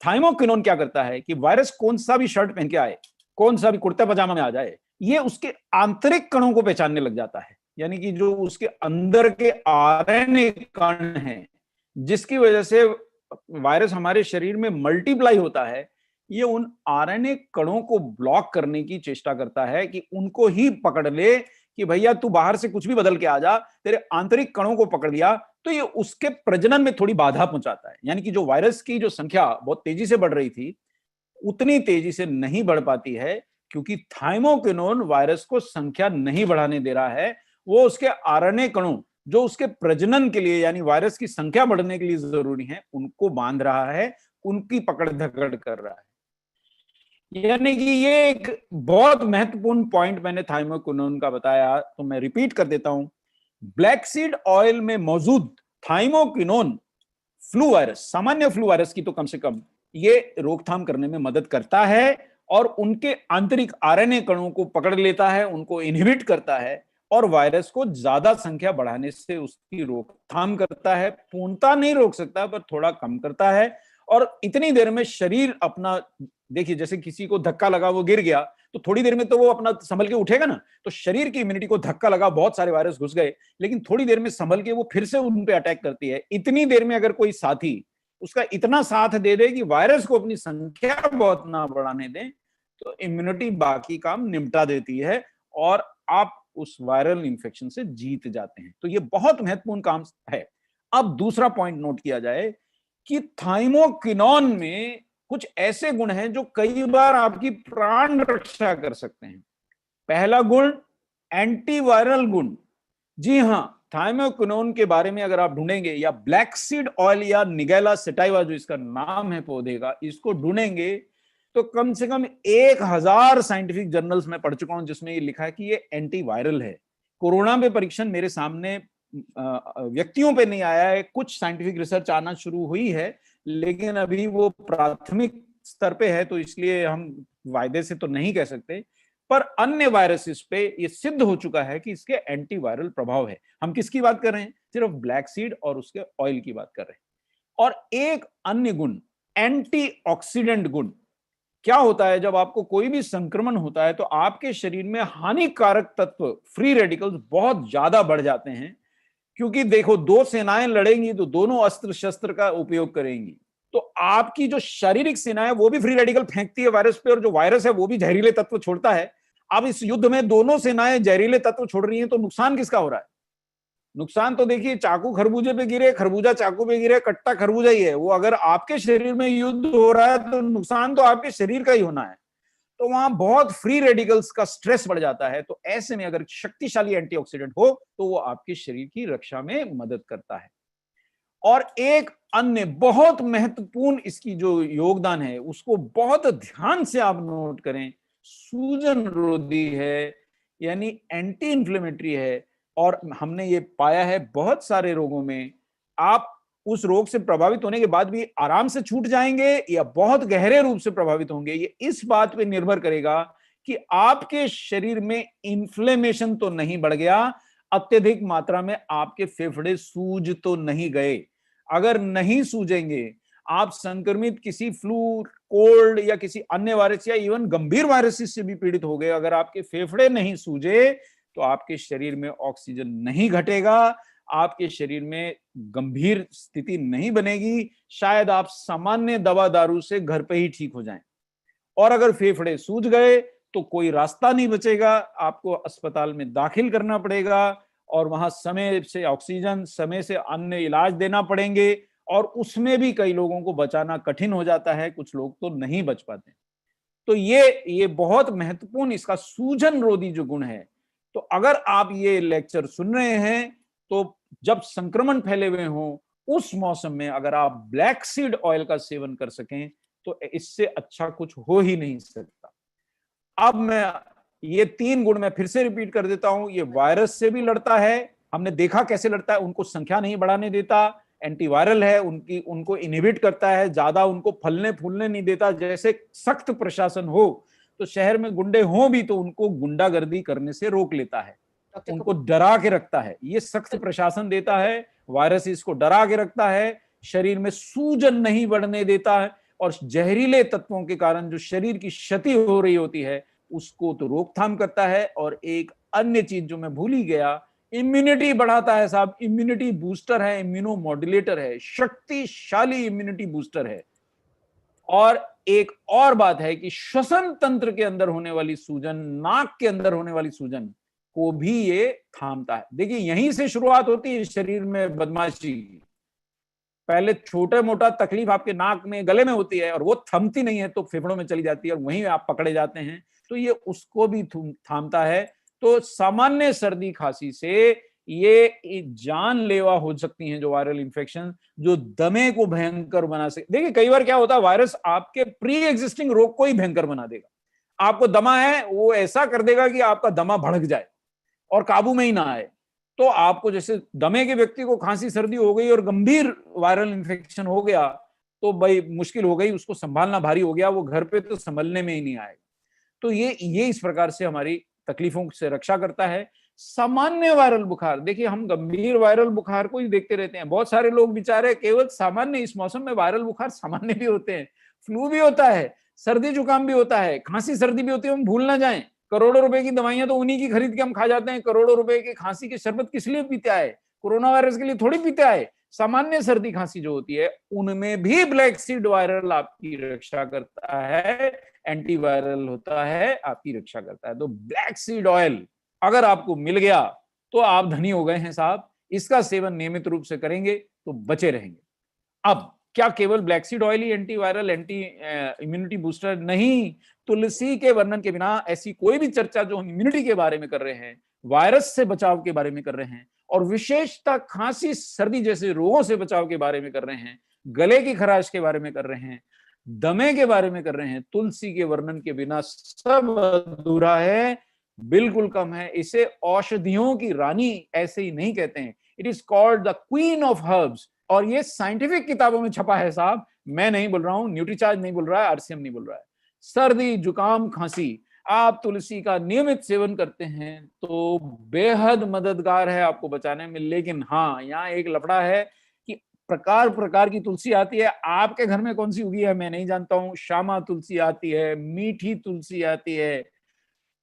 थाइमोकिनोन क्या करता है कि वायरस कौन सा भी शर्ट पहन के आए, कौन सा भी कुर्ता पजामा में आ जाए, ये उसके आंतरिक कणों को पहचानने लग जाता है। यानी कि जो उसके अंदर के आरएनए कण हैं, जिसकी वजह से वायरस हमारे शरीर में मल्टीप्लाई होता है, ये उन आरएनए कणों को ब्लॉक करने की चेष्टा करता है कि उनको ही पकड़ ले, कि भैया तू बाहर से कुछ भी बदल के आ जा, तेरे आंतरिक कणों को पकड़ लिया। तो ये उसके प्रजनन में थोड़ी बाधा पहुंचाता है। यानी कि जो वायरस की जो संख्या बहुत तेजी से बढ़ रही थी, उतनी तेजी से नहीं बढ़ पाती है, क्योंकि थाइमोकिनोन वायरस को संख्या नहीं बढ़ाने दे रहा है। वो उसके आरएनए कणों, जो उसके प्रजनन के लिए यानी वायरस की संख्या बढ़ने के लिए जरूरी है, उनको बांध रहा है, उनकी पकड़ धकड़ कर रहा है। यानी कि ये एक बहुत महत्वपूर्ण पॉइंट मैंने थाइमोकिनोन का बताया, तो मैं रिपीट कर देता हूं। ब्लैक सीड ऑयल में मौजूद थाइमोकिनोन फ्लू वायरस, सामान्य फ्लू वायरस की तो कम से कम ये रोकथाम करने में मदद करता है, और उनके आंतरिक आरएनए कणों को पकड़ लेता है, उनको इनहिबिट करता है, और वायरस को ज्यादा संख्या बढ़ाने से उसकी रोकथाम करता है। पूर्णता नहीं रोक सकता, पर थोड़ा कम करता है। और इतनी देर में शरीर अपना, देखिए जैसे किसी को धक्का लगा, वो गिर गया, तो थोड़ी देर में तो वो अपना संभल के उठेगा ना। तो शरीर की इम्यूनिटी को धक्का लगा, बहुत सारे वायरस घुस गए, लेकिन थोड़ी देर में संभल के वो फिर से उन पे अटैक करती है। इतनी देर में अगर कोई साथी उसका इतना साथ दे दे कि वायरस को अपनी संख्या बहुत ना बढ़ाने दें, तो इम्यूनिटी बाकी काम निपटा देती है, और आप उस वायरल इंफेक्शन से जीत जाते हैं। तो ये बहुत महत्वपूर्ण काम है। अब दूसरा पॉइंट नोट किया जाए कि थाइमोकिनोन में कुछ ऐसे गुण हैं जो कई बार आपकी प्राण रक्षा कर सकते हैं। पहला गुण, एंटीवायरल गुण। जी हां, थाइमोकिनोन के बारे में अगर आप ढूंढेंगे, या ब्लैक सीड ऑयल या निगेला सेटाइवा जो इसका नाम है पौधे का, इसको ढूंढेंगे तो कम से कम 1000 साइंटिफिक जर्नल्स में पढ़ चुका हूं जिसमें ये लिखा है कि ये एंटीवायरल है। कोरोना पे परीक्षण मेरे सामने व्यक्तियों पे नहीं आया है, कुछ साइंटिफिक रिसर्च आना शुरू हुई है, लेकिन अभी वो प्राथमिक स्तर पे है, तो इसलिए हम वायदे से तो नहीं कह सकते। पर अन्य वायरसेस पे ये सिद्ध हो चुका है कि इसके एंटीवायरल प्रभाव है। हम किसकी बात कर रहे हैं? सिर्फ ब्लैक सीड और उसके ऑयल की बात कर रहे हैं। और एक अन्य गुण, एंटीऑक्सीडेंट गुण। क्या होता है, जब आपको कोई भी संक्रमण होता है तो आपके शरीर में हानिकारक तत्व, फ्री रेडिकल्स बहुत ज्यादा बढ़ जाते हैं। क्योंकि देखो, दो सेनाएं लड़ेंगी तो दोनों अस्त्र शस्त्र का उपयोग करेंगी, तो आपकी जो शारीरिक सेना है वो भी फ्री रेडिकल फेंकती है वायरस पे, और जो वायरस है वो भी जहरीले तत्व छोड़ता है। अब इस युद्ध में दोनों सेनाएं जहरीले तत्व छोड़ रही हैं, तो नुकसान किसका हो रहा है? नुकसान तो देखिए, चाकू खरबूजे पे गिरे, खरबूजा चाकू पे गिरे, कट्टा खरबूजा ही है वो। अगर आपके शरीर में युद्ध हो रहा है तो नुकसान तो आपके शरीर का ही होना है। तो वहां बहुत फ्री रेडिकल्स का स्ट्रेस बढ़ जाता है। तो ऐसे में अगर शक्तिशाली एंटीऑक्सीडेंट हो तो वो आपके शरीर की रक्षा में मदद करता है। और एक अन्य बहुत महत्वपूर्ण इसकी जो योगदान है, उसको बहुत ध्यान से आप नोट करें, सूजन रोधी है, यानी एंटी इंफ्लेमेटरी है। और हमने ये पाया है बहुत सारे रोगों में, आप उस रोग से प्रभावित होने के बाद भी आराम से छूट जाएंगे या बहुत गहरे रूप से प्रभावित होंगे। ये इस बात पे निर्भर करेगा कि आपके शरीर में इन्फ्लेमेशन तो नहीं बढ़ गया, अत्यधिक मात्रा में आपके फेफड़े सूज तो नहीं गए। अगर नहीं सूजेंगे, आप संक्रमित किसी फ्लू, कोल्ड या किसी अन्य वायरस या इवन गंभीर वायरस से भी पीड़ित हो गए, अगर आपके फेफड़े नहीं सूजे तो आपके शरीर में ऑक्सीजन नहीं घटेगा, आपके शरीर में गंभीर स्थिति नहीं बनेगी, शायद आप सामान्य दवा दारू से घर पे ही ठीक हो जाएं। और अगर फेफड़े सूज गए तो कोई रास्ता नहीं बचेगा, आपको अस्पताल में दाखिल करना पड़ेगा और वहां समय से ऑक्सीजन, समय से अन्य इलाज देना पड़ेंगे, और उसमें भी कई लोगों को बचाना कठिन हो जाता है, कुछ लोग तो नहीं बच पाते। तो ये बहुत महत्वपूर्ण इसका सूजन रोधी जो गुण है। तो अगर आप ये लेक्चर सुन रहे हैं तो जब संक्रमण फैले हुए हों उस मौसम में अगर आप ब्लैक सीड ऑयल का सेवन कर सकें तो इससे अच्छा कुछ हो ही नहीं सकता। अब मैं ये 3 गुण मैं फिर से रिपीट कर देता हूं। ये वायरस से भी लड़ता है, हमने देखा कैसे लड़ता है, उनको संख्या नहीं बढ़ाने देता, एंटीवायरल है, उनको इनहिबिट करता है, ज्यादा उनको फलने फूलने नहीं देता। जैसे सख्त प्रशासन हो तो शहर में गुंडे हों भी तो उनको गुंडागर्दी करने से रोक लेता है, उनको डरा के रखता है। ये सख्त प्रशासन देता है, वायरस इसको डरा के रखता है, शरीर में सूजन नहीं बढ़ने देता है, और जहरीले तत्वों के कारण जो शरीर की क्षति हो रही होती है उसको तो रोकथाम करता है। और एक अन्य चीज जो मैं भूल ही गया, इम्यूनिटी बढ़ाता है साहब, इम्यूनिटी बूस्टर है, इम्यूनो मॉड्यूलेटर है, शक्तिशाली इम्यूनिटी बूस्टर है। और एक और बात है कि श्वसन तंत्र के अंदर होने वाली सूजन, नाक के अंदर होने वाली सूजन को भी ये थामता है। देखिए यहीं से शुरुआत होती है शरीर में बदमाशी की। पहले छोटा मोटा तकलीफ आपके नाक में, गले में होती है और वो थमती नहीं है तो फेफड़ों में चली जाती है और वहीं आप पकड़े जाते हैं, तो ये उसको भी थामता है। तो सामान्य सर्दी खांसी से ये जानलेवा हो सकती हैं जो वायरल इंफेक्शन, जो दमे को भयंकर बना सकते। देखिए कई बार क्या होता है, वायरस आपके प्री एग्जिस्टिंग रोग को ही भयंकर बना देगा। आपको दमा है, वो ऐसा कर देगा कि आपका दमा भड़क जाए और काबू में ही ना आए। तो आपको जैसे दमे के व्यक्ति को खांसी सर्दी हो गई और गंभीर वायरल इंफेक्शन हो गया तो भाई मुश्किल हो गई, उसको संभालना भारी हो गया, वो घर पे तो संभलने में ही नहीं आएगा। तो ये इस प्रकार से हमारी तकलीफों से रक्षा करता है। सामान्य वायरल बुखार, देखिए हम गंभीर वायरल बुखार को ही देखते रहते हैं, बहुत सारे लोग बेचारे केवल सामान्य, इस मौसम में वायरल बुखार सामान्य भी होते हैं, फ्लू भी होता है, सर्दी जुकाम भी होता है, खांसी सर्दी भी होती है। हम भूल ना जाएं, करोड़ों रुपए की दवाइयां तो उन्हीं की खरीद के हम खा जाते हैं। करोड़ों रुपए के खांसी के शरबत किस लिए पीते आए? कोरोना वायरस के लिए थोड़ी पीते आए। सामान्य सर्दी खांसी जो होती है उनमें भी ब्लैक सीड वायरल आपकी रक्षा करता है, एंटीवायरल होता है, आपकी रक्षा करता है। तो ब्लैक सीड ऑयल अगर आपको मिल गया तो आप धनी हो गए हैं साहब। इसका सेवन नियमित रूप से करेंगे तो बचे रहेंगे। अब क्या केवल ब्लैक सीड ऑयल ही एंटीवायरल, एंटी इम्यूनिटी बूस्टर? नहीं, तुलसी के वर्णन के बिना ऐसी कोई भी चर्चा जो हम इम्यूनिटी के बारे में कर रहे हैं, वायरस से बचाव के बारे में कर रहे हैं, और विशेषतः खांसी सर्दी जैसे रोगों से बचाव के बारे में कर रहे हैं, गले की खराश के बारे में कर रहे हैं, दमे के बारे में कर रहे हैं, तुलसी के वर्णन के बिना सब अधूरा है, बिल्कुल कम है। इसे औषधियों की रानी ऐसे ही नहीं कहते हैं, it is called the queen of herbs. और ये साइंटिफिक किताबों में छपा है साहब, मैं नहीं बोल रहा हूं, न्यूट्रीचार्ज नहीं बोल रहा है, आरसीएम नहीं बोल रहा है। सर्दी जुकाम खांसी आप तुलसी का नियमित सेवन करते हैं तो बेहद मददगार है आपको बचाने में। लेकिन हाँ, यहाँ एक लफड़ा है कि प्रकार प्रकार की तुलसी आती है। आपके घर में कौन सी उगी है मैं नहीं जानता हूँ। श्यामा तुलसी आती है, मीठी तुलसी आती है,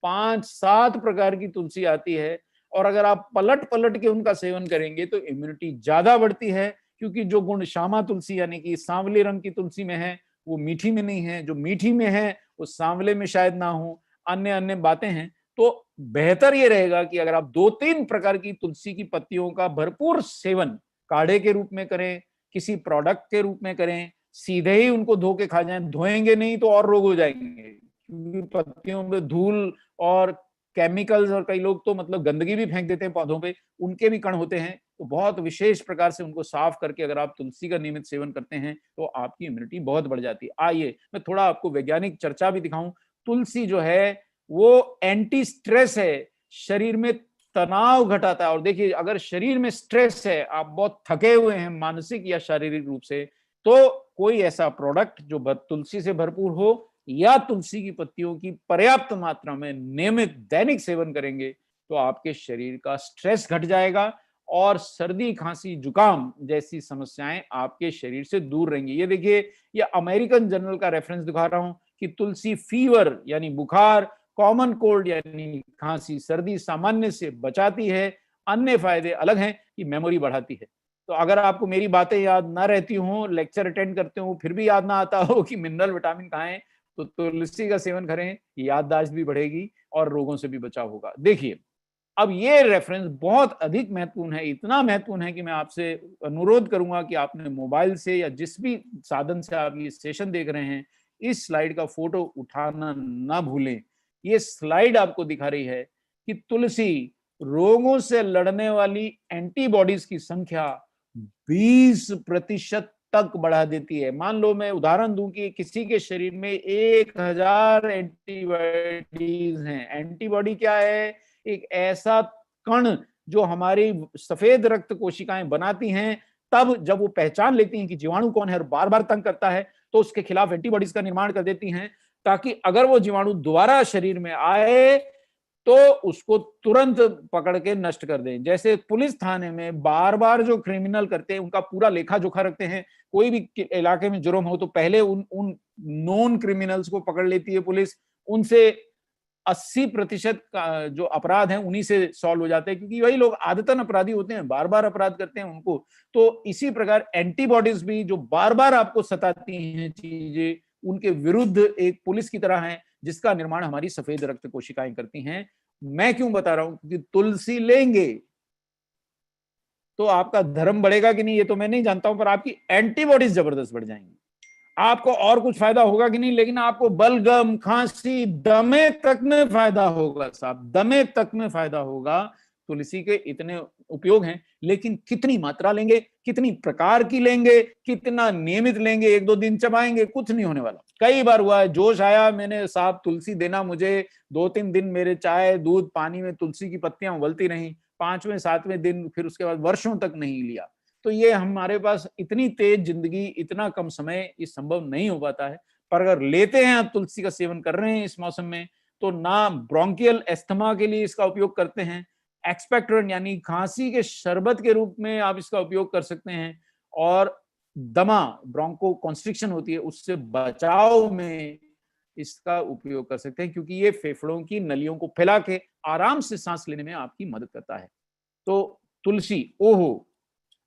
5-7 प्रकार की तुलसी आती है, और अगर आप पलट पलट के उनका सेवन करेंगे तो इम्यूनिटी ज्यादा बढ़ती है। क्योंकि जो गुण श्यामा तुलसी यानी कि सांवले रंग की तुलसी में है वो मीठी में नहीं है, जो मीठी में है वो सांवले में शायद ना हो, अन्य अन्य बातें हैं। तो बेहतर ये रहेगा कि अगर आप 2-3 प्रकार की तुलसी की पत्तियों का भरपूर सेवन काढ़े के रूप में करें, किसी प्रोडक्ट के रूप में करें, सीधे ही उनको धो के खा जाएं, धोएंगे नहीं तो और रोग हो जाएंगे, क्योंकि पत्तियों में धूल और केमिकल्स, और कई लोग तो मतलब गंदगी भी फेंक देते हैं पौधों पे, उनके भी कण होते हैं। तो बहुत विशेष प्रकार से उनको साफ करके अगर आप तुलसी का नियमित सेवन करते हैं तो आपकी इम्यूनिटी बहुत बढ़ जाती है। आइए मैं थोड़ा आपको वैज्ञानिक चर्चा भी दिखाऊं। तुलसी जो है वो एंटी स्ट्रेस है, शरीर में तनाव घटाता है। और देखिए अगर शरीर में स्ट्रेस है, आप बहुत थके हुए हैं मानसिक या शारीरिक रूप से, तो कोई ऐसा प्रोडक्ट जो तुलसी से भरपूर हो या तुलसी की पत्तियों की पर्याप्त मात्रा में नियमित दैनिक सेवन करेंगे तो आपके शरीर का स्ट्रेस घट जाएगा और सर्दी खांसी जुकाम जैसी समस्याएं आपके शरीर से दूर रहेंगी। ये देखिए, ये अमेरिकन जर्नल का रेफरेंस दिखा रहा हूं कि तुलसी फीवर यानी बुखार, कॉमन कोल्ड यानी खांसी सर्दी सामान्य से बचाती है। अन्य फायदे अलग हैं कि मेमोरी बढ़ाती है। तो अगर आपको मेरी बातें याद ना रहती हों, लेक्चर अटेंड करते हो फिर भी याद ना आता हो कि मिनरल विटामिन कहाँ है, तो तुलसी का सेवन करें, याददाश्त भी बढ़ेगी और रोगों से भी बचाव होगा। देखिए, अब ये रेफरेंस बहुत अधिक महत्वपूर्ण है, इतना महत्वपूर्ण है कि मैं आपसे अनुरोध करूंगा कि आपने मोबाइल से या जिस भी साधन से आप ये सेशन देख रहे हैं, इस स्लाइड का फोटो उठाना ना भूलें। ये स्लाइड आपको दिखा रही है कि तुलसी रोगों से लड़ने वाली एंटीबॉडीज की संख्या 20% तक बढ़ा देती है। मान लो मैं उदाहरण दूं कि किसी के शरीर में 1000 एंटीबॉडीज हैं। एंटीबॉडी क्या है? एक ऐसा कण जो हमारी सफेद रक्त कोशिकाएं बनाती हैं, तब जब वो पहचान लेती हैं कि जीवाणु कौन है और बार बार तंग करता है, तो उसके खिलाफ एंटीबॉडीज का निर्माण कर देती हैं, ताकि अगर वो जीवाणु दोबारा शरीर में आए तो उसको तुरंत पकड़ के नष्ट कर दें। जैसे पुलिस थाने में बार बार जो क्रिमिनल करते हैं उनका पूरा लेखा जोखा रखते हैं, कोई भी इलाके में जुर्म हो तो पहले उन नॉन क्रिमिनल्स को पकड़ लेती है पुलिस, उनसे 80% जो अपराध हैं उन्हीं से सॉल्व हो जाते हैं, क्योंकि वही लोग आदतन अपराधी होते हैं, बार बार अपराध करते हैं उनको। तो इसी प्रकार एंटीबॉडीज भी जो बार बार आपको सताती हैं चीजें, उनके विरुद्ध एक पुलिस की तरह है, जिसका निर्माण हमारी सफेद रक्त कोशिकाएं करती हैं। मैं क्यों बता रहा हूं? क्योंकि तुलसी लेंगे तो आपका धर्म बढ़ेगा कि नहीं ये तो मैं नहीं जानता हूं, पर आपकी एंटीबॉडीज जबरदस्त बढ़ जाएंगी। आपको और कुछ फायदा होगा कि नहीं, लेकिन आपको बलगम, खांसी, दमे तक में फायदा होगा साहब, दमे तक में फायदा होगा। तुलसी के इतने उपयोग हैं, लेकिन कितनी मात्रा लेंगे, कितनी प्रकार की लेंगे, कितना नियमित लेंगे, 1-2 दिन चबाएंगे, कुछ नहीं होने वाला। कई बार हुआ है, जोश आया, मैंने साहब तुलसी देना मुझे, 2-3 दिन मेरे चाय दूध पानी में तुलसी की पत्तियां उबलती रहीं, 5वें 7वें दिन फिर उसके बाद वर्षों तक नहीं लिया। तो ये हमारे पास इतनी तेज जिंदगी, इतना कम समय, ये संभव नहीं हो पाता है। पर अगर लेते हैं, आप तुलसी का सेवन कर रहे हैं इस मौसम में, तो ना ब्रोंकियल एस्थमा के लिए इसका उपयोग करते हैं, एक्सपेक्टोरेंट यानी खांसी के शरबत के रूप में आप इसका उपयोग कर सकते हैं, और दमा ब्रोंको कॉन्स्ट्रिक्शन होती है उससे बचाव में इसका उपयोग कर सकते हैं, क्योंकि ये फेफड़ों की नलियों को फैला के आराम से सांस लेने में आपकी मदद करता है। तो तुलसी, ओहो,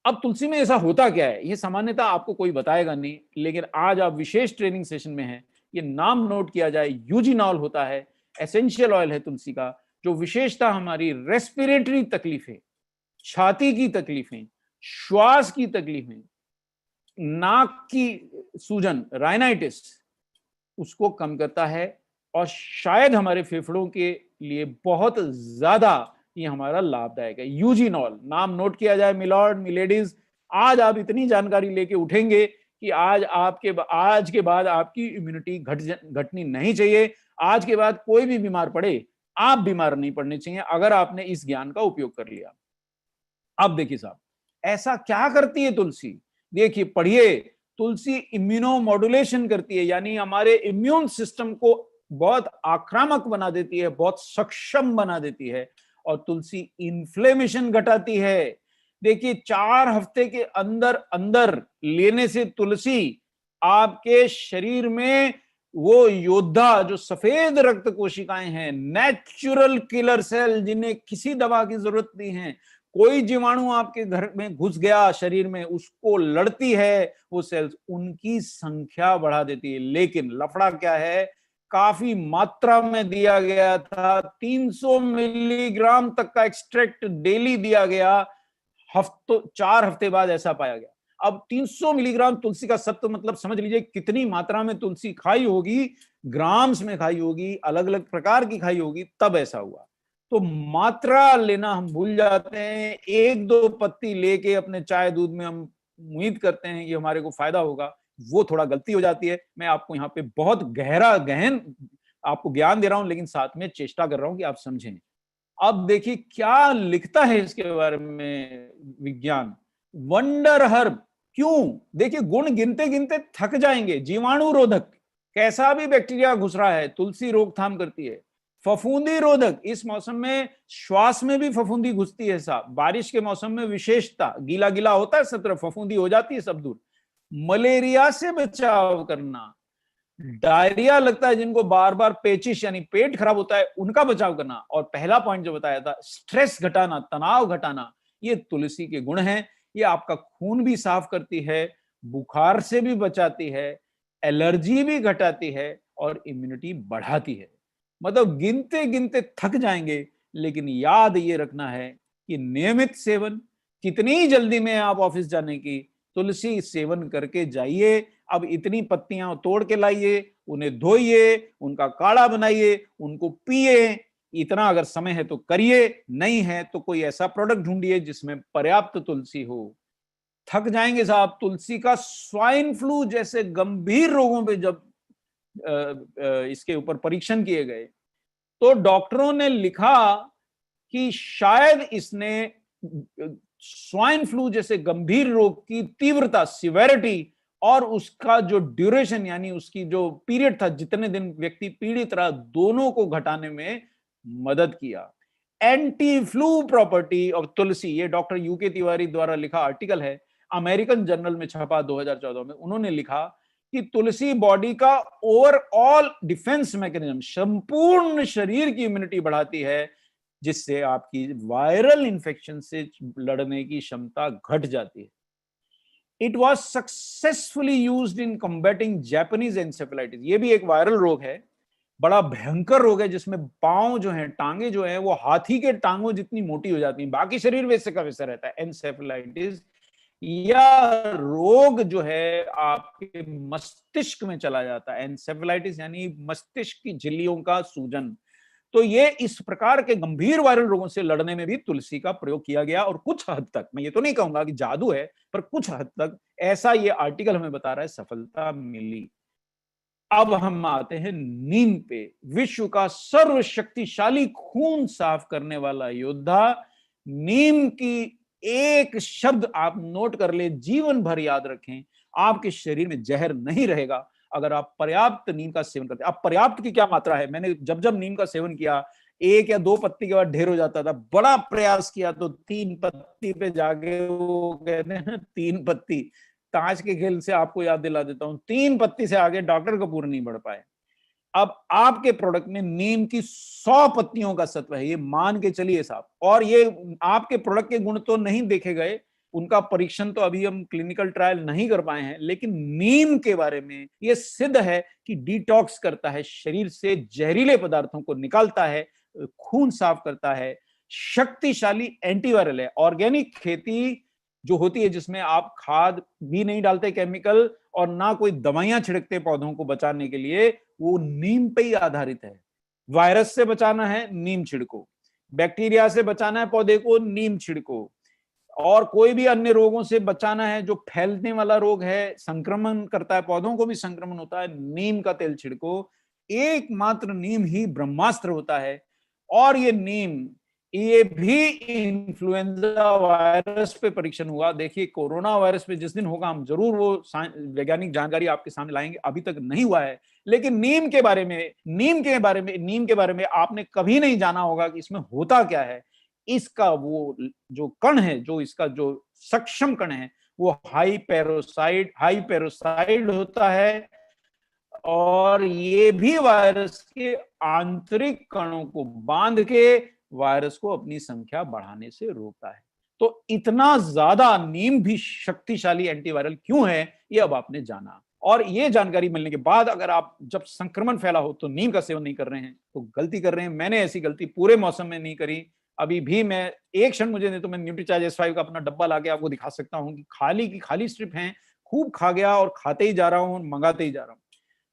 अब तुलसी में ऐसा होता क्या है, ये सामान्यतः आपको कोई बताएगा नहीं, लेकिन आज आप विशेष ट्रेनिंग सेशन में हैं, ये नाम नोट किया जाए। यूजिनॉल होता है, एसेंशियल ऑयल है तुलसी का, जो विशेषता हमारी रेस्पिरेटरी तकलीफें, छाती की तकलीफें, श्वास की तकलीफें, नाक की सूजन, राइनाइटिस, उसको कम करता है, और शायद हमारे फेफड़ों के लिए बहुत ज्यादा ये हमारा लाभदायक है। यूजिनॉल नाम नोट किया जाए, मिलॉर्ड मिलेडीज, आज आप इतनी जानकारी लेके उठेंगे कि आज के बाद आपकी इम्यूनिटी घटनी नहीं चाहिए। आज के बाद कोई भी बीमार पड़े, आप बीमार नहीं पड़ने चाहिए अगर आपने इस ज्ञान का उपयोग कर लिया। अब देखिए साहब, ऐसा क्या करती है तुलसी? देखिए, पढ़िए, तुलसी इम्यूनोमॉड्यूलेशन करती है, यानी हमारे इम्यून सिस्टम को बहुत आक्रामक बना देती है, बहुत सक्षम बना देती है, और तुलसी इन्फ्लेमेशन घटाती है। देखिए, 4 हफ्ते के अंदर अंदर लेने से तुलसी आपके शरीर में वो योद्धा जो सफेद रक्त कोशिकाएं हैं, नेचुरल किलर सेल, जिन्हें किसी दवा की जरूरत नहीं है, कोई जीवाणु आपके घर में घुस गया शरीर में, उसको लड़ती है वो सेल्स, उनकी संख्या बढ़ा देती है। लेकिन लफड़ा क्या है, काफी मात्रा में दिया गया था, 300 मिलीग्राम तक का एक्सट्रैक्ट डेली दिया गया, 4 हफ्ते बाद ऐसा पाया गया। अब 300 मिलीग्राम तुलसी का सत्व, मतलब समझ लीजिए कितनी मात्रा में तुलसी खाई होगी, ग्राम्स में खाई होगी, अलग अलग प्रकार की खाई होगी, तब ऐसा हुआ। तो मात्रा लेना हम भूल जाते हैं, 1-2 पत्ती लेके अपने चाय दूध में हम उम्मीद करते हैं कि हमारे को फायदा होगा, वो थोड़ा गलती हो जाती है। मैं आपको यहाँ पे बहुत गहन आपको ज्ञान दे रहा हूं, लेकिन साथ में चेष्टा कर रहा हूं कि आप समझें। अब देखिए क्या लिखता है इसके बारे में विज्ञान, वंडर हर्ब। क्यों? देखिए, गुण गिनते गिनते थक जाएंगे। जीवाणु रोधक, कैसा भी बैक्टीरिया घुस रहा है तुलसी रोकथाम करती है। फफूंदी रोधक, इस मौसम में श्वास में भी फफूंदी घुसती है साहब, बारिश के मौसम में विशेषता, गीला गीला होता है सब तरफ, फफूंदी हो जाती है सब दूर। मलेरिया से बचाव करना, डायरिया लगता है जिनको बार बार पेचिश यानी पेट खराब होता है, उनका बचाव करना, और पहला पॉइंट जो बताया था, स्ट्रेस घटाना, तनाव घटाना, ये तुलसी के गुण हैं। ये आपका खून भी साफ करती है, बुखार से भी बचाती है, एलर्जी भी घटाती है, और इम्यूनिटी बढ़ाती है। मतलब गिनते गिनते थक जाएंगे, लेकिन याद ये रखना है कि नियमित सेवन, कितनी जल्दी में आप ऑफिस जाने की, तुलसी सेवन करके जाइए। अब इतनी पत्तियां तोड़ के लाइए, उन्हें धोइए, उनका काढ़ा बनाइए, उनको पिए। इतना अगर समय है तो करिए, नहीं है तो कोई ऐसा प्रोडक्ट ढूंढिए जिसमें पर्याप्त तुलसी हो। थक जाएंगे साहब। तुलसी का स्वाइन फ्लू जैसे गंभीर रोगों पे जब इसके ऊपर परीक्षण किए गए तो डॉक्टरों ने लिखा कि शायद इसने स्वाइन फ्लू जैसे गंभीर रोग की तीव्रता, सिवेरिटी और उसका जो ड्यूरेशन यानी उसकी जो पीरियड था, जितने दिन व्यक्ति पीड़ित रहा, दोनों को घटाने में मदद किया। एंटी फ्लू प्रॉपर्टी ऑफ तुलसी, ये डॉक्टर यूके तिवारी द्वारा लिखा आर्टिकल है, अमेरिकन जर्नल में छपा 2014 में। उन्होंने लिखा कि तुलसी बॉडी का ओवरऑल डिफेंस मैकेनिज्म, संपूर्ण शरीर की इम्यूनिटी बढ़ाती है, जिससे आपकी वायरल इंफेक्शन से लड़ने की क्षमता घट जाती है। It was successfully used in combating Japanese encephalitis. ये भी एक वायरल रोग है, बड़ा भयंकर रोग है, जिसमें पांव जो है, टांगे जो है, वो हाथी के टांगों जितनी मोटी हो जाती है, बाकी शरीर वैसे का वैसा रहता है। एन्सेफेलाइटिस या रोग जो है आपके मस्तिष्क में चला जाता है। एन्सेफेलाइटिस यानी मस्तिष्क की झिल्लियों का सूजन। तो ये इस प्रकार के गंभीर वायरल रोगों से लड़ने में भी तुलसी का प्रयोग किया गया, और कुछ हद तक, मैं ये तो नहीं कहूंगा कि जादू है, पर कुछ हद तक ऐसा ये आर्टिकल हमें बता रहा है, सफलता मिली। अब हम आते हैं नीम पे। विश्व का सर्वशक्तिशाली खून साफ करने वाला योद्धा। नीम की एक शब्द आप नोट कर ले, जीवन भर याद रखें, आपके शरीर में जहर नहीं रहेगा अगर आप पर्याप्त नीम का सेवन करते हैं। अब पर्याप्त की क्या मात्रा है? मैंने जब जब नीम का सेवन किया, 1 या 2 पत्ती के बाद ढेर हो जाता था। बड़ा प्रयास किया तो 3 पत्ती पे जाके, वो कहते हैं 3 पत्ती, ताश के खेल से आपको याद दिला देता हूं, 3 पत्ती से आगे डॉक्टर कपूर नहीं बढ़ पाए। अब आपके प्रोडक्ट में नीम की 100 पत्तियों का सत्व है, ये मान के चलिए साहब। और ये आपके प्रोडक्ट के गुण तो नहीं देखे गए, उनका परीक्षण तो अभी हम क्लिनिकल ट्रायल नहीं कर पाए हैं, लेकिन नीम के बारे में ये सिद्ध है कि डिटॉक्स करता है, शरीर से जहरीले पदार्थों को निकालता है, खून साफ करता है, शक्तिशाली एंटीवायरल है। ऑर्गेनिक खेती जो होती है, जिसमें आप खाद भी नहीं डालते केमिकल, और ना कोई दवाइयां छिड़कते पौधों को बचाने के लिए, वो नीम पे ही आधारित है। वायरस से बचाना है, नीम छिड़को। बैक्टीरिया से बचाना है पौधे को, नीम छिड़को। और कोई भी अन्य रोगों से बचाना है जो फैलने वाला रोग है, संक्रमण करता है, पौधों को भी संक्रमण होता है, नीम का तेल छिड़को। एकमात्र नीम ही ब्रह्मास्त्र होता है। और ये नीम, ये भी इन्फ्लुएंजा वायरस पे परीक्षण हुआ। देखिए, कोरोना वायरस पे जिस दिन होगा हम जरूर वो वैज्ञानिक जानकारी आपके सामने लाएंगे, अभी तक नहीं हुआ है। लेकिन नीम के बारे में आपने कभी नहीं जाना होगा कि इसमें होता क्या है। इसका वो जो कण है, जो इसका जो सक्षम कण है, वो हाई पेरोसाइड होता है, और ये भी वायरस के आंतरिक कणों को बांध के वायरस को अपनी संख्या बढ़ाने से रोकता है। तो इतना ज्यादा नीम भी शक्तिशाली एंटीवायरल क्यों है, ये अब आपने जाना। और ये जानकारी मिलने के बाद अगर आप जब संक्रमण फैला हो तो नीम का सेवन नहीं कर रहे हैं, तो गलती कर रहे हैं। मैंने ऐसी गलती पूरे मौसम में नहीं करी। अभी भी मैं, एक क्षण मुझे नहीं तो मैं न्यूट्रीचार्ज S5 का अपना डब्बा लाके आपको दिखा सकता हूं कि खाली की खाली स्ट्रिप हैं, खूब खा गया और खाते ही जा रहा हूं, मंगाते ही जा रहा हूं।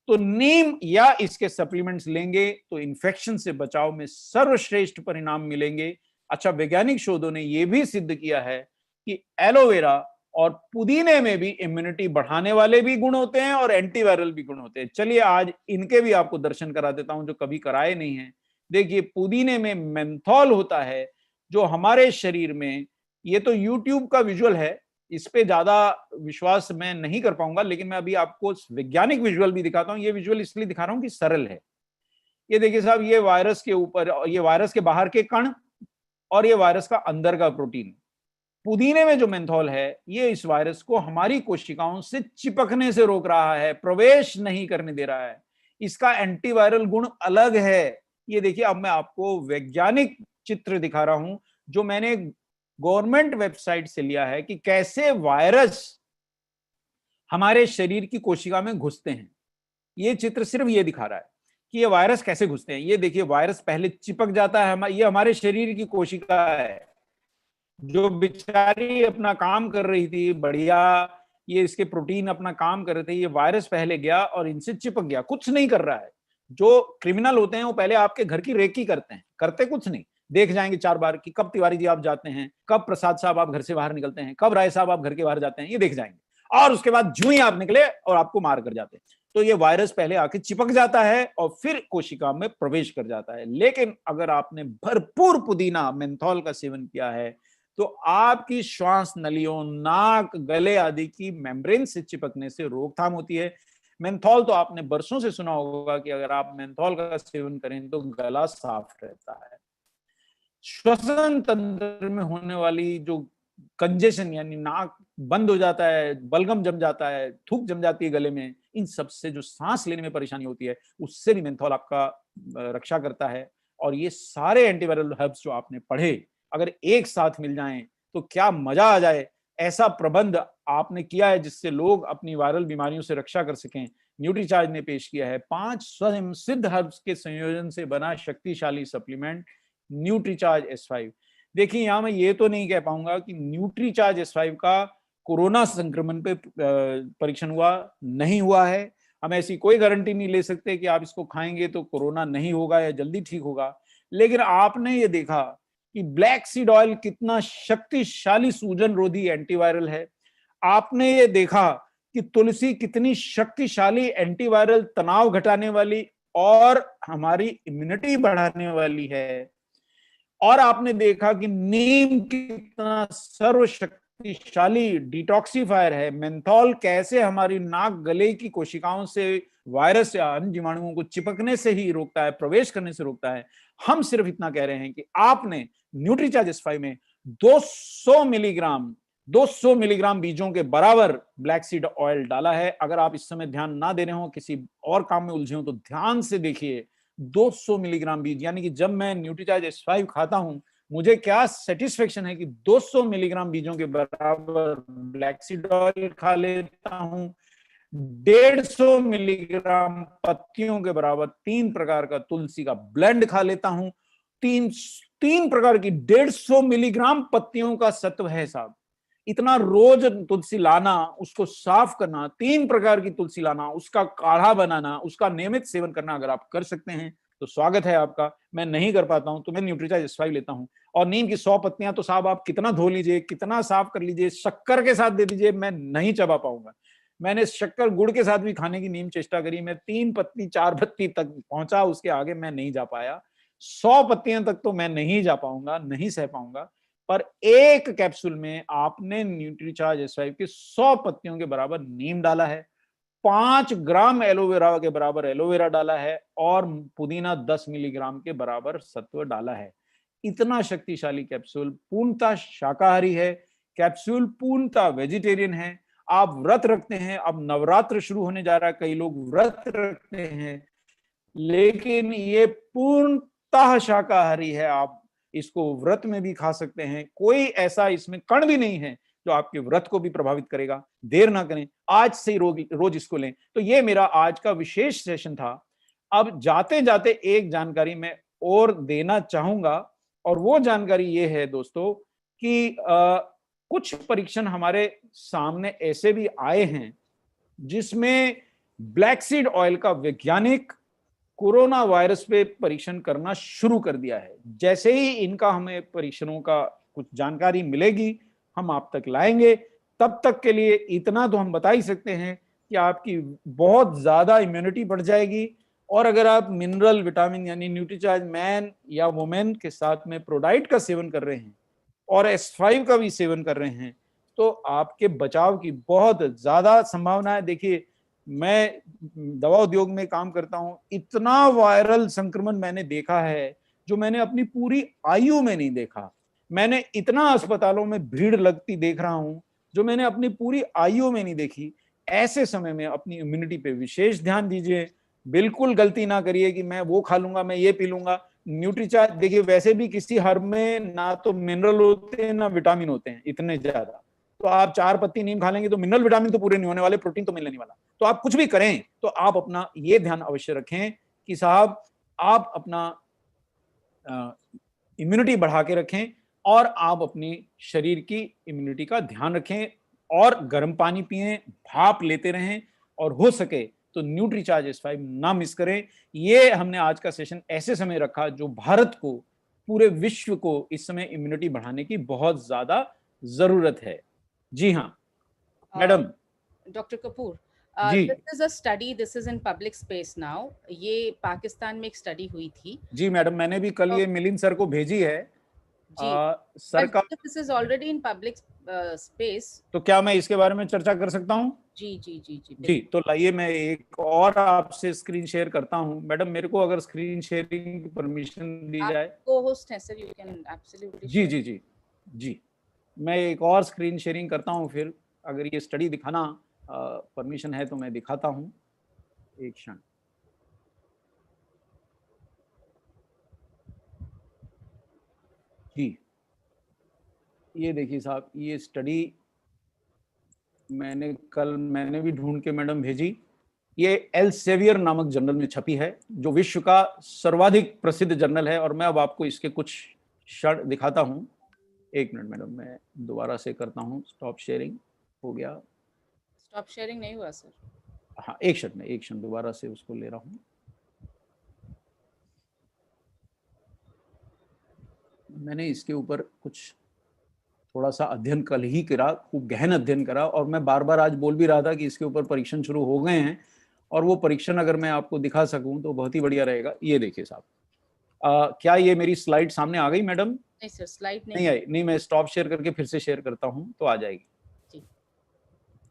तो नीम या इसके सप्लीमेंट्स लेंगे तो इन्फेक्शन से बचाव में सर्वश्रेष्ठ परिणाम मिलेंगे। अच्छा, वैज्ञानिक शोधों ने यह भी सिद्ध किया है कि एलोवेरा और पुदीने में भी इम्यूनिटी बढ़ाने वाले भी गुण होते हैं और एंटीवायरल भी गुण होते हैं। चलिए आज इनके भी आपको दर्शन करा देता हूं जो कभी कराए नहीं है। देखिए, पुदीने में मेंथॉल होता है जो हमारे शरीर में, ये तो यूट्यूब का विजुअल है, इस पे ज्यादा विश्वास मैं नहीं कर पाऊंगा, लेकिन मैं अभी आपको वैज्ञानिक विजुअल भी दिखाता हूं। ये विजुअल इसलिए दिखा रहा हूं कि सरल है। ये देखिए साहब, ये वायरस के ऊपर, ये वायरस के बाहर के कण और ये वायरस का अंदर का प्रोटीन। पुदीने में जो मेंथॉल है, ये इस वायरस को हमारी कोशिकाओं से चिपकने से रोक रहा है, प्रवेश नहीं करने दे रहा है। इसका एंटीवायरल गुण अलग है। ये देखिए, अब मैं आपको वैज्ञानिक चित्र दिखा रहा हूं जो मैंने गवर्नमेंट वेबसाइट से लिया है कि कैसे वायरस हमारे शरीर की कोशिका में घुसते हैं। ये चित्र सिर्फ ये दिखा रहा है कि ये वायरस कैसे घुसते हैं। ये देखिए, वायरस पहले चिपक जाता है, ये हमारे शरीर की कोशिका है जो बेचारी अपना काम कर रही थी बढ़िया, ये इसके प्रोटीन अपना काम कर रहे थे, ये वायरस पहले गया और इनसे चिपक गया, कुछ नहीं कर रहा है। जो क्रिमिनल होते हैं वो पहले आपके घर की रेकी करते हैं, करते कुछ नहीं, देख जाएंगे 4 बार कि कब तिवारी जी आप जाते हैं, कब प्रसाद साहब आप घर से बाहर निकलते हैं, कब राय साहब आप घर के बाहर जाते हैं, ये देख जाएंगे, और उसके बाद जूं ही आप निकले और आपको मार कर जाते हैं। तो ये वायरस पहले आके चिपक जाता है और फिर कोशिका में प्रवेश कर जाता है। लेकिन अगर आपने भरपूर पुदीना मेंथोल का सेवन किया है तो आपकी श्वास नलियों, नाक, गले आदि की मेम्ब्रेन से चिपकने से रोकथाम होती है। मेंथोल तो आपने बरसों से सुना होगा कि अगर आप मेंथोल का सेवन करें तो गला साफ रहता है। श्वसन तंत्र में होने वाली जो कंजेशन, यानी नाक बंद हो जाता है, बलगम जम जाता है, थूक जम जाती है गले में, इन सब से जो सांस लेने में परेशानी होती है उससे भी मेंथोल आपका रक्षा करता है। और ये सारे एंटीवायरल हर्ब्स जो आपने पढ़े अगर एक साथ मिल जाएं तो क्या मजा आ जाए। ऐसा प्रबंध आपने किया है जिससे लोग अपनी वायरल बीमारियों से रक्षा कर सकें। न्यूट्रीचार्ज ने पेश किया है 5 स्वयं सिद्ध हर्ब्स के संयोजन से बना शक्तिशाली सप्लीमेंट न्यूट्रीचार्ज S5। देखिए, यहां मैं ये तो नहीं कह पाऊंगा कि न्यूट्रीचार्ज S5 का कोरोना संक्रमण पे परीक्षण हुआ, नहीं हुआ है। हम ऐसी कोई गारंटी नहीं ले सकते कि आप इसको खाएंगे तो कोरोना नहीं होगा या जल्दी ठीक होगा। लेकिन आपने ये देखा कि ब्लैक सीड ऑयल कितना शक्तिशाली सूजन रोधी एंटीवायरल है। आपने ये देखा कि तुलसी कितनी शक्तिशाली एंटीवायरल, तनाव घटाने वाली और हमारी इम्यूनिटी बढ़ाने वाली है। और आपने देखा कि नीम कितना सर्वशक्तिशाली डिटॉक्सिफायर है। मेंथोल कैसे हमारी नाक, गले की कोशिकाओं से वायरस या अन्य जीवाणुओं को चिपकने से ही रोकता है, प्रवेश करने से रोकता है। हम सिर्फ इतना कह रहे हैं कि आपने न्यूट्रीचार्ज S5 में 200 मिलीग्राम बीजों के बराबर ब्लैक सीड ऑयल डाला है। अगर आप इस समय ध्यान ना दे रहे हो, किसी और काम में उलझे हो, तो ध्यान से देखिए 200 मिलीग्राम बीज, यानी कि जब मैं न्यूट्रीचार्ज S5 खाता हूं मुझे क्या सेटिस्फेक्शन है कि 200 मिलीग्राम बीजों के बराबर ब्लैक सीड ऑयल खा लेता हूं, 150 मिलीग्राम पत्तियों के बराबर 3 प्रकार का तुलसी का ब्लेंड खा लेता हूं। 3 प्रकार की 150 मिलीग्राम पत्तियों का सत्व है साहब। इतना रोज तुलसी लाना, उसको साफ करना, 3 प्रकार की तुलसी लाना, उसका काढ़ा बनाना, उसका नियमित सेवन करना अगर आप कर सकते हैं तो स्वागत है आपका। मैं नहीं कर पाता हूं तो मैं न्यूट्रीचार्ज S5 लेता हूं। और नीम की 100 पत्तियां तो साहब आप कितना धो लीजिए, कितना साफ कर लीजिए, शक्कर के साथ दे दीजिए, मैं नहीं चबा पाऊंगा। मैंने शक्कर गुड़ के साथ भी खाने की नीम चेष्टा करी, मैं 3 पत्ती 4 पत्ती तक पहुंचा, उसके आगे मैं नहीं जा पाया। 100 पत्तियां तक तो मैं नहीं जा पाऊंगा, नहीं सह पाऊंगा। पर एक कैप्सूल में आपने न्यूट्रीचार्ज S5 की 100 पत्तियों के बराबर नीम डाला है, 5 ग्राम एलोवेरा के बराबर एलोवेरा डाला है और पुदीना 10 मिलीग्राम के बराबर सत्व डाला है। इतना शक्तिशाली कैप्सूल, पूर्णतः शाकाहारी है, कैप्सूल पूर्णतः वेजिटेरियन है। आप व्रत रखते हैं, अब नवरात्र शुरू होने जा रहा है, कई लोग व्रत रखते हैं, लेकिन ये पूर्णतः शाकाहारी है। आप इसको व्रत में भी खा सकते हैं, कोई ऐसा इसमें कण भी नहीं है जो आपके व्रत को भी प्रभावित करेगा। देर ना करें, आज से ही रोज इसको लें। तो ये मेरा आज का विशेष सेशन था। अब जाते जाते एक जानकारी मैं और देना चाहूंगा, और वो जानकारी ये है दोस्तों कि कुछ परीक्षण हमारे सामने ऐसे भी आए हैं जिसमें ब्लैक सीड ऑयल का वैज्ञानिक कोरोना वायरस पे परीक्षण करना शुरू कर दिया है। जैसे ही इनका हमें परीक्षणों का कुछ जानकारी मिलेगी हम आप तक लाएंगे। तब तक के लिए इतना तो हम बता ही सकते हैं कि आपकी बहुत ज्यादा इम्यूनिटी बढ़ जाएगी। और अगर आप मिनरल, विटामिन यानी न्यूट्रीचार्ज मैन या वुमेन के साथ में प्रोडाइट का सेवन कर रहे हैं और S5 का भी सेवन कर रहे हैं तो आपके बचाव की बहुत ज्यादा संभावना है। देखिए, मैं दवा उद्योग में काम करता हूं, इतना वायरल संक्रमण मैंने देखा है जो मैंने अपनी पूरी आयु में नहीं देखा। मैंने इतना अस्पतालों में भीड़ लगती देख रहा हूं जो मैंने अपनी पूरी आयु में नहीं देखी। ऐसे समय में अपनी इम्यूनिटी पे विशेष ध्यान दीजिए। बिल्कुल गलती ना करिए कि मैं वो खा लूंगा, मैं ये पी लूंगा। न्यूट्रीचार्ज देखिए, वैसे भी किसी हर्ब में ना तो मिनरल होते हैं ना विटामिन होते हैं इतने ज्यादा, तो आप 4 पत्ती नीम खा लेंगे तो मिनरल विटामिन तो पूरे नहीं होने वाले, प्रोटीन तो मिलने नहीं वाला। तो आप कुछ भी करें तो आप अपना ये ध्यान अवश्य रखें कि साहब आप अपना इम्यूनिटी बढ़ा के रखें और आप अपने शरीर की इम्यूनिटी का ध्यान रखें और गर्म पानी पिएं, भाप लेते रहें और हो सके तो न्यूट्रीचार्ज S5 ना मिस करें। ये हमने आज का सेशन ऐसे समय रखा जो भारत को, पूरे विश्व को इस समय इम्यूनिटी बढ़ाने की बहुत ज्यादा जरूरत है। जी हाँ madam. Doctor Kapoor, ji this is a study, this is in public space now. ये पाकिस्तान में एक स्टडी हुई थी। जी मैडम, मैंने भी कल ये मिलिंद सर को भेजी है। सर का this is already in public space, तो क्या मैं इसके बारे में चर्चा कर सकता हूँ? जी जी जी जी जी, तो लाइए मैं एक और आपसे स्क्रीन शेयर करता हूँ। मैडम मेरे को अगर स्क्रीन शेयरिंग की परमिशन दी जाए। को होस्ट है सर, यू कैन एब्सोल्युटली। जी जी जी जी, मैं एक और स्क्रीन शेयरिंग करता हूँ, फिर अगर ये स्टडी दिखाना परमिशन है तो मैं दिखाता हूँ। एक क्षण। जी, ये देखिए साहब, ये स्टडी मैंने भी ढूंढ के मैडम भेजी। ये एल्सेवियर नामक जर्नल में छपी है, जो विश्व का सर्वाधिक प्रसिद्ध जर्नल है। और मैं अब आपको इसके कुछ क्षण दिखाता हूँ। एक मिनट मैडम, मैं दोबारा से करता हूँ। स्टॉप शेयरिंग हो गया। स्टॉप शेयरिंग नहीं हुआ सर। हाँ, एक क्षण दोबारा से उसको ले रहा हूँ। मैंने इसके ऊपर कुछ थोड़ा सा अध्ययन कल ही करा, खूब गहन अध्ययन करा, और मैं बार बार आज बोल भी रहा था कि इसके ऊपर परीक्षण शुरू हो गए हैं, और वो परीक्षण अगर मैं आपको दिखा सकूं तो बहुत ही बढ़िया रहेगा। ये देखिए साहब, क्या ये मेरी स्लाइड सामने आ गई मैडम? नहीं सर, स्लाइड नहीं आई। नहीं, मैं स्टॉप शेयर करके फिर से शेयर करता हूं तो आ जाएगी। जी।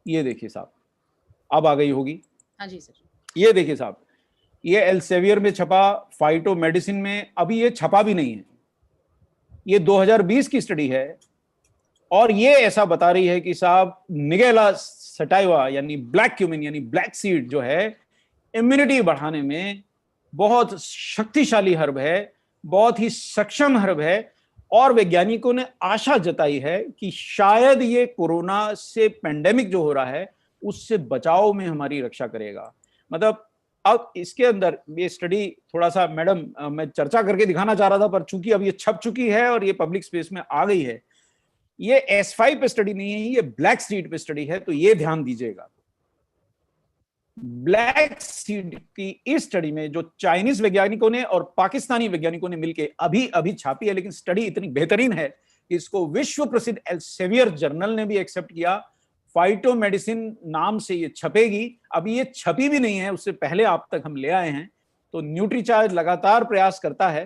ये देखिए साहब, अब आ गई होगी। हाँ जी सर। ये देखिए साहब, ये एल्सेवियर में छपा, फाइटो मेडिसिन में अभी ये छपा भी नहीं है। ये 2020 की स्टडी है, और ये ऐसा बता रही है कि साहब निगेला सटाइवा यानी ब्लैक क्यूमिन यानी ब्लैक सीड जो है, इम्यूनिटी बढ़ाने में बहुत शक्तिशाली हर्ब है, बहुत ही सक्षम हर्ब है। और वैज्ञानिकों ने आशा जताई है कि शायद ये कोरोना से, पेंडेमिक जो हो रहा है उससे बचाव में हमारी रक्षा करेगा। मतलब अब इसके अंदर ये स्टडी थोड़ा सा मैडम मैं चर्चा करके दिखाना चाह रहा था, पर चूंकि अब ये छप चुकी है और ये पब्लिक स्पेस में आ गई है। ये S5 पे स्टडी नहीं है, ये ब्लैक सीड पे स्टडी है, तो ये ध्यान दीजिएगा। ब्लैक सीड की इस स्टडी में जो चाइनीज वैज्ञानिकों ने और पाकिस्तानी वैज्ञानिकों ने मिलकर अभी अभी छापी है, लेकिन स्टडी इतनी बेहतरीन है कि इसको विश्व प्रसिद्ध एल्सेवियर जर्नल ने भी एक्सेप्ट किया। फाइटो मेडिसिन नाम से ये छपेगी। अभी ये छपी भी नहीं है, उससे पहले आप तक हम ले आए हैं। तो न्यूट्रीचार्ज लगातार प्रयास करता है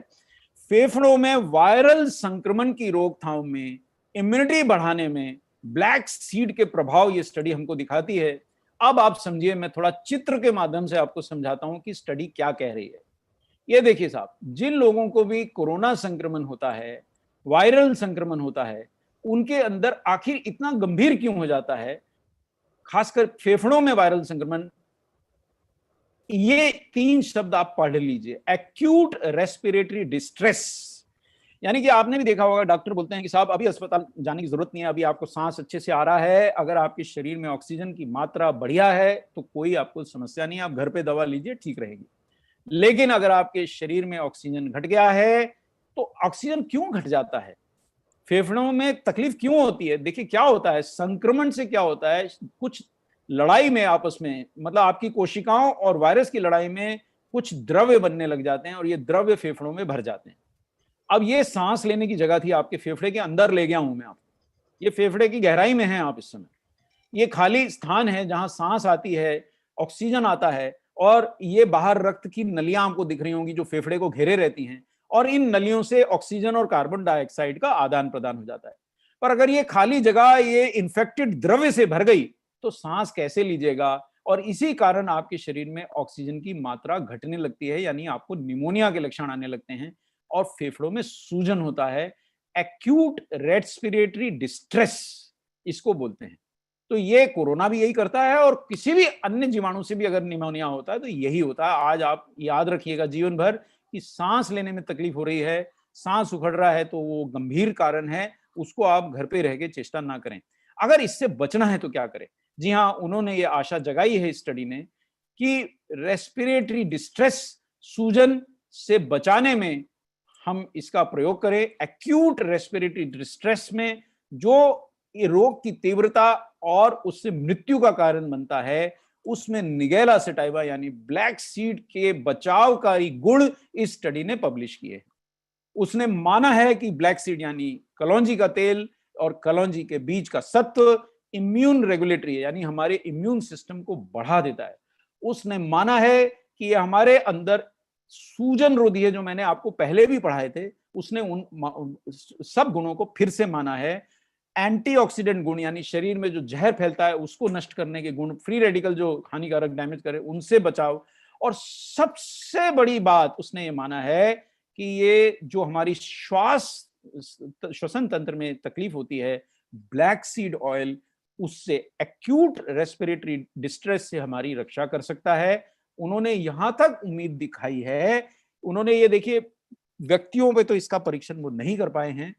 फेफड़ों में वायरल संक्रमण की रोकथाम में, इम्यूनिटी बढ़ाने में ब्लैक सीड के प्रभाव ये स्टडी हमको दिखाती है। अब आप समझिए, मैं थोड़ा चित्र के माध्यम से आपको समझाता हूं कि स्टडी क्या कह रही है। ये देखिए साहब, जिन लोगों को भी कोरोना संक्रमण होता है, वायरल संक्रमण होता है, उनके अंदर आखिर इतना गंभीर क्यों हो जाता है, खासकर फेफड़ों में वायरल संक्रमण। ये 3 शब्द आप पढ़ लीजिए, एक्यूट रेस्पिरेटरी डिस्ट्रेस। यानी कि आपने भी देखा होगा, डॉक्टर बोलते हैं कि साहब अभी अस्पताल जाने की जरूरत नहीं है, अभी आपको सांस अच्छे से आ रहा है, अगर आपके शरीर में ऑक्सीजन की मात्रा बढ़िया है तो कोई आपको समस्या नहीं है, आप घर पे दवा लीजिए, ठीक रहेगी। लेकिन अगर आपके शरीर में ऑक्सीजन घट गया है तो ऑक्सीजन क्यों घट जाता है, फेफड़ों में तकलीफ क्यों होती है? देखिए क्या होता है, संक्रमण से क्या होता है, कुछ लड़ाई में आपस में, मतलब आपकी कोशिकाओं और वायरस की लड़ाई में कुछ द्रव्य बनने लग जाते हैं और ये द्रव्य फेफड़ों में भर जाते हैं। अब ये सांस लेने की जगह थी, आपके फेफड़े के अंदर ले गया हूं मैं आप, ये फेफड़े की गहराई में है आप इस समय, ये खाली स्थान है जहां सांस आती है, ऑक्सीजन आता है, और ये बाहर रक्त की नलियां आपको दिख रही होंगी जो फेफड़े को घेरे रहती हैं, और इन नलियों से ऑक्सीजन और कार्बन डाइऑक्साइड का आदान प्रदान हो जाता है। पर अगर ये खाली जगह ये इन्फेक्टेड द्रव्य से भर गई तो सांस कैसे लीजिएगा, और इसी कारण आपके शरीर में ऑक्सीजन की मात्रा घटने लगती है, यानी आपको निमोनिया के लक्षण आने लगते हैं और फेफड़ों में सूजन होता है। एक्यूट रेस्पिरेटरी डिस्ट्रेस इसको बोलते हैं। तो ये कोरोना भी यही करता है, और किसी भी अन्य जीवाणु से भी अगर निमोनिया होता है तो यही होता है। आज आप याद रखिएगा जीवन भर कि सांस लेने में तकलीफ हो रही है, सांस उखड़ रहा है, तो वो गंभीर कारण है, उसको आप घर पे रह के चेष्टा ना करें। अगर इससे बचना है तो क्या करें? जी हाँ, उन्होंने ये आशा जगाई है इस स्टडी ने कि रेस्पिरेटरी डिस्ट्रेस, सूजन से बचाने में हम इसका प्रयोग करें। एक्यूट रेस्पिरेटरी डिस्ट्रेस में जो ये रोग की तीव्रता और उससे मृत्यु का कारण बनता है, उसमें निगेला सेटाइवा यानी ब्लैक सीड के बचावकारी गुण इस स्टडी ने पब्लिश किए। उसने माना है कि ब्लैक सीड यानी कलौंजी का तेल और कलौंजी के बीज का सत्व इम्यून रेगुलेटरी है, यानी हमारे इम्यून सिस्टम को बढ़ा देता है। उसने माना है कि ये हमारे अंदर सूजन रोधी है, जो मैंने आपको पहले भी पढ़ाए थे। उसने उन सब गुणों को फिर से माना है। एंटीऑक्सीडेंट गुण यानी शरीर में जो जहर फैलता है उसको नष्ट करने के गुण, फ्री रेडिकल जो हानिकारक डैमेज करे उनसे बचाव, और सबसे बड़ी बात उसने ये माना है कि ये जो हमारी श्वसन तंत्र में तकलीफ होती है, ब्लैक सीड ऑयल उससे एक्यूट रेस्पिरेटरी डिस्ट्रेस से हमारी रक्षा कर सकता है। उन्होंने यहां तक उम्मीद दिखाई है, उन्होंने ये देखिए व्यक्तियों पे तो इसका परीक्षण वो नहीं कर पाए हैं,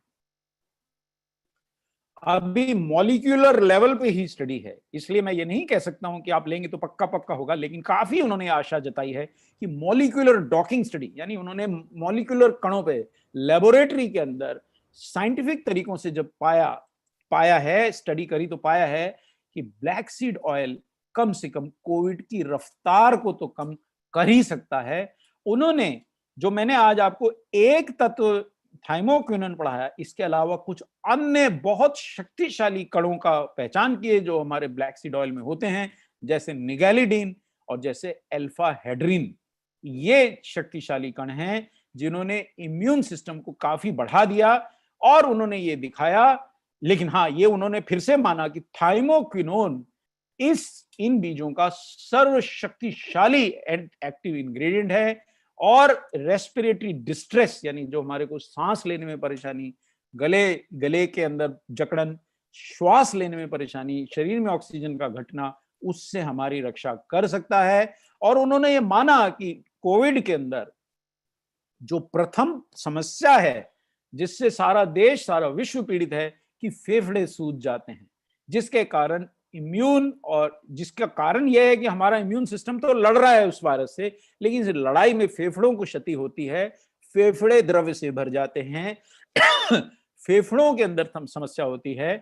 अभी मॉलिक्यूलर लेवल पे ही स्टडी है, इसलिए मैं ये नहीं कह सकता हूं कि आप लेंगे तो पक्का पक्का होगा, लेकिन काफी उन्होंने आशा जताई है कि मॉलिक्यूलर डॉकिंग स्टडी, यानी उन्होंने मॉलिक्यूलर कणों पे लेबोरेटरी के अंदर साइंटिफिक तरीकों से जब पाया है, स्टडी करी तो पाया है कि ब्लैक सीड ऑयल कम से कम कोविड की रफ्तार को तो कम कर ही सकता है। उन्होंने जो मैंने आज आपको एक तत्व थाइमोक्विनोन पढ़ाया, इसके अलावा कुछ अन्य बहुत शक्तिशाली कणों का पहचान किए जो हमारे ब्लैक सीड ऑयल में होते हैं, जैसे निगैलिडीन और जैसे अल्फा हेड्रिन। ये शक्तिशाली कण हैं जिन्होंने इम्यून सिस्टम को काफी बढ़ा दिया, और उन्होंने ये दिखाया। लेकिन हाँ, ये उन्होंने फिर से माना कि थाइमोक्विनोन इन बीजों का सर्वशक्तिशाली एक्टिव इंग्रेडिएंट है, और रेस्पिरेटरी डिस्ट्रेस यानी जो हमारे को सांस लेने में परेशानी, गले के अंदर जकड़न, श्वास लेने में परेशानी, शरीर में ऑक्सीजन का घटना, उससे हमारी रक्षा कर सकता है। और उन्होंने ये माना कि कोविड के अंदर जो प्रथम समस्या है जिससे सारा देश, सारा विश्व पीड़ित है कि फेफड़े सूज जाते हैं, जिसके कारण और जिसका कारण यह है कि हमारा इम्यून सिस्टम तो लड़ रहा है उस वायरस से, लेकिन इस लड़ाई में फेफड़ों को क्षति होती है, फेफड़े द्रव्य से भर जाते हैं फेफड़ों के अंदर समस्या होती है,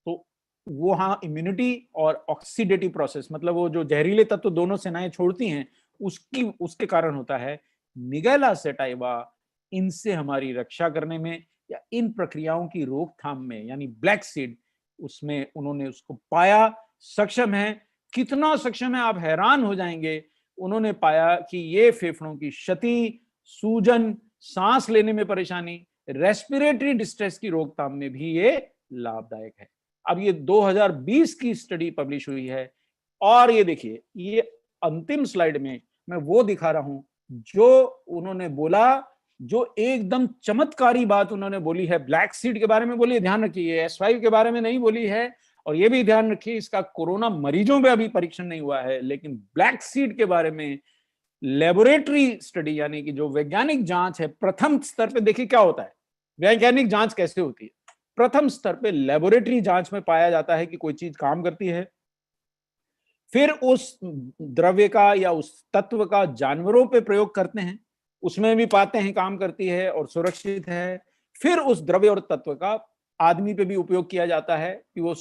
तो वो हाँ इम्यूनिटी और ऑक्सीडेटिव प्रोसेस, मतलब वो जो जहरीले तत्व दोनों सेनाएं छोड़ती हैं, उसके कारण होता है। निगेला सेटाइवा इनसे हमारी रक्षा करने में या इन प्रक्रियाओं की रोकथाम में, यानी ब्लैक सीड, उसमें उन्होंने उसको पाया सक्षम है। कितना सक्षम है आप हैरान हो जाएंगे। उन्होंने पाया कि ये फेफड़ों की क्षति, सूजन, सांस लेने में परेशानी, रेस्पिरेटरी डिस्ट्रेस की रोकथाम में भी ये लाभदायक है। अब ये 2020 की स्टडी पब्लिश हुई है, और ये देखिए, ये अंतिम स्लाइड में मैं वो दिखा रहा हूं जो उन्होंने बोला, जो एकदम चमत्कारी बात उन्होंने बोली है, ब्लैक सीड के बारे में बोली है, ध्यान रखिए, S5 के बारे में नहीं बोली है। और ये भी ध्यान रखिए, इसका कोरोना मरीजों में अभी परीक्षण नहीं हुआ है, लेकिन ब्लैक सीड के बारे में लेबोरेटरी स्टडी यानी कि जो वैज्ञानिक जांच है, प्रथम स्तर पे देखिए क्या होता है, वैज्ञानिक जांच कैसे होती है। प्रथम स्तर पे लेबोरेटरी जांच में पाया जाता है कि कोई चीज काम करती है, फिर उस द्रव्य का या उस तत्व का जानवरों पे प्रयोग करते हैं, उसमें भी पाते हैं काम करती है और सुरक्षित है, फिर उस द्रव्य और तत्व का आदमी पे भी उपयोग किया जाता है कि वो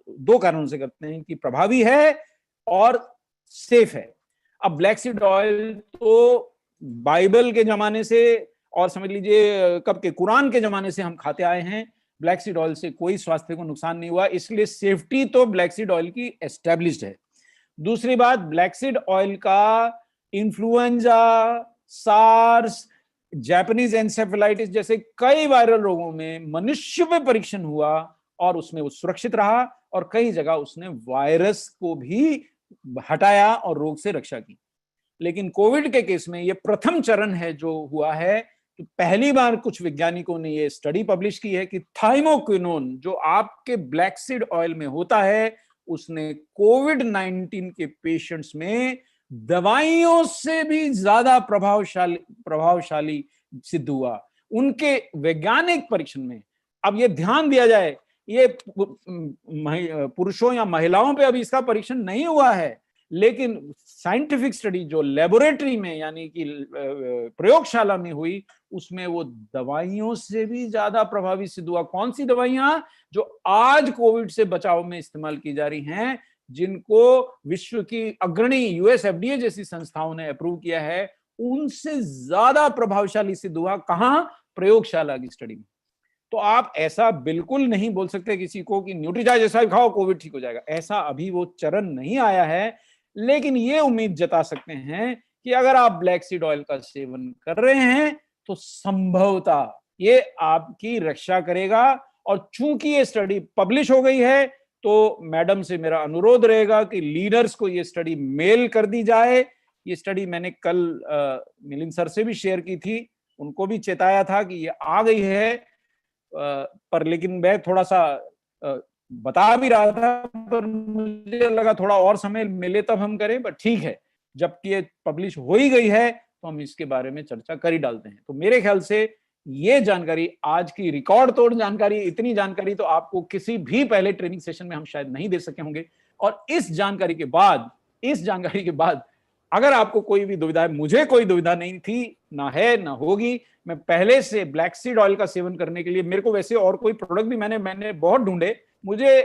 दो कारणों से करते हैं कि प्रभावी है और सेफ है। अब ब्लैक सीड ऑयल तो बाइबल के जमाने से, और समझ लीजिए कब के, कुरान के जमाने से हम खाते आए हैं। ब्लैक सीड ऑयल से कोई स्वास्थ्य को नुकसान नहीं हुआ, इसलिए सेफ्टी तो ब्लैक सीड ऑयल की एस्टेब्लिश्ड है। दूसरी बात, ब्लैक सीड ऑयल का इन्फ्लुएंजा, सार्स, जापानीज एन्सेफेलाइटिस जैसे कई वायरल रोगों में मनुष्य पे परीक्षण हुआ और उसमें वो सुरक्षित रहा, और कई जगह उसने वायरस को भी हटाया और रोग से रक्षा की। लेकिन कोविड के केस में ये प्रथम चरण है जो हुआ है, तो पहली बार कुछ वैज्ञानिकों ने ये स्टडी पब्लिश की है कि थाइमोक्विनोन जो आपके ब्लैक सीड ऑयल में होता है, उसने कोविड-19 के पेशेंट्स में दवाइयों से भी ज्यादा प्रभावशाली सिद्ध हुआ उनके वैज्ञानिक परीक्षण में। अब यह ध्यान दिया जाए ये पुरुषों या महिलाओं पे अभी इसका परीक्षण नहीं हुआ है, लेकिन साइंटिफिक स्टडी जो लेबोरेटरी में यानी कि प्रयोगशाला में हुई, उसमें वो दवाइयों से भी ज्यादा प्रभावी सिद्ध हुआ। कौन सी दवाइयां? जो आज कोविड से बचाव में इस्तेमाल की जा रही हैं, जिनको विश्व की अग्रणी यूएस एफडीए जैसी संस्थाओं ने अप्रूव किया है, उनसे ज्यादा प्रभावशाली सिद्ध हुआ। कहां? प्रयोगशाला की स्टडी में। तो आप ऐसा बिल्कुल नहीं बोल सकते किसी को कि न्यूट्रीचार्ज S5 खाओ कोविड ठीक हो जाएगा, ऐसा अभी वो चरण नहीं आया है। लेकिन ये उम्मीद जता सकते हैं कि अगर आप ब्लैक सीड ऑयल का सेवन कर रहे हैं तो संभवतः ये आपकी रक्षा करेगा। और चूंकि ये स्टडी पब्लिश हो गई है, तो मैडम से मेरा अनुरोध रहेगा कि लीडर्स को ये स्टडी मेल कर दी जाए। ये स्टडी मैंने कल मिलिंद सर से भी शेयर की थी, उनको भी चेताया था कि ये आ गई है, पर लेकिन मैं थोड़ा सा बता भी रहा था, पर मुझे लगा थोड़ा और समय मिले तब हम करें। पर ठीक है, जबकि ये पब्लिश हो ही गई है तो हम इसके बारे में चर्चा कर ही डालते हैं। तो मेरे ख्याल से ये जानकारी, आज की रिकॉर्ड तोड़ जानकारी, इतनी जानकारी तो आपको किसी भी पहले ट्रेनिंग सेशन में हम शायद नहीं दे सके होंगे। और इस जानकारी के बाद अगर आपको कोई भी दुविधा है, मुझे कोई दुविधा नहीं थी, ना है, ना होगी। मैं पहले से ब्लैक सीड ऑयल का सेवन करने के लिए, मेरे को वैसे और कोई प्रोडक्ट भी मैंने बहुत ढूंढे, मुझे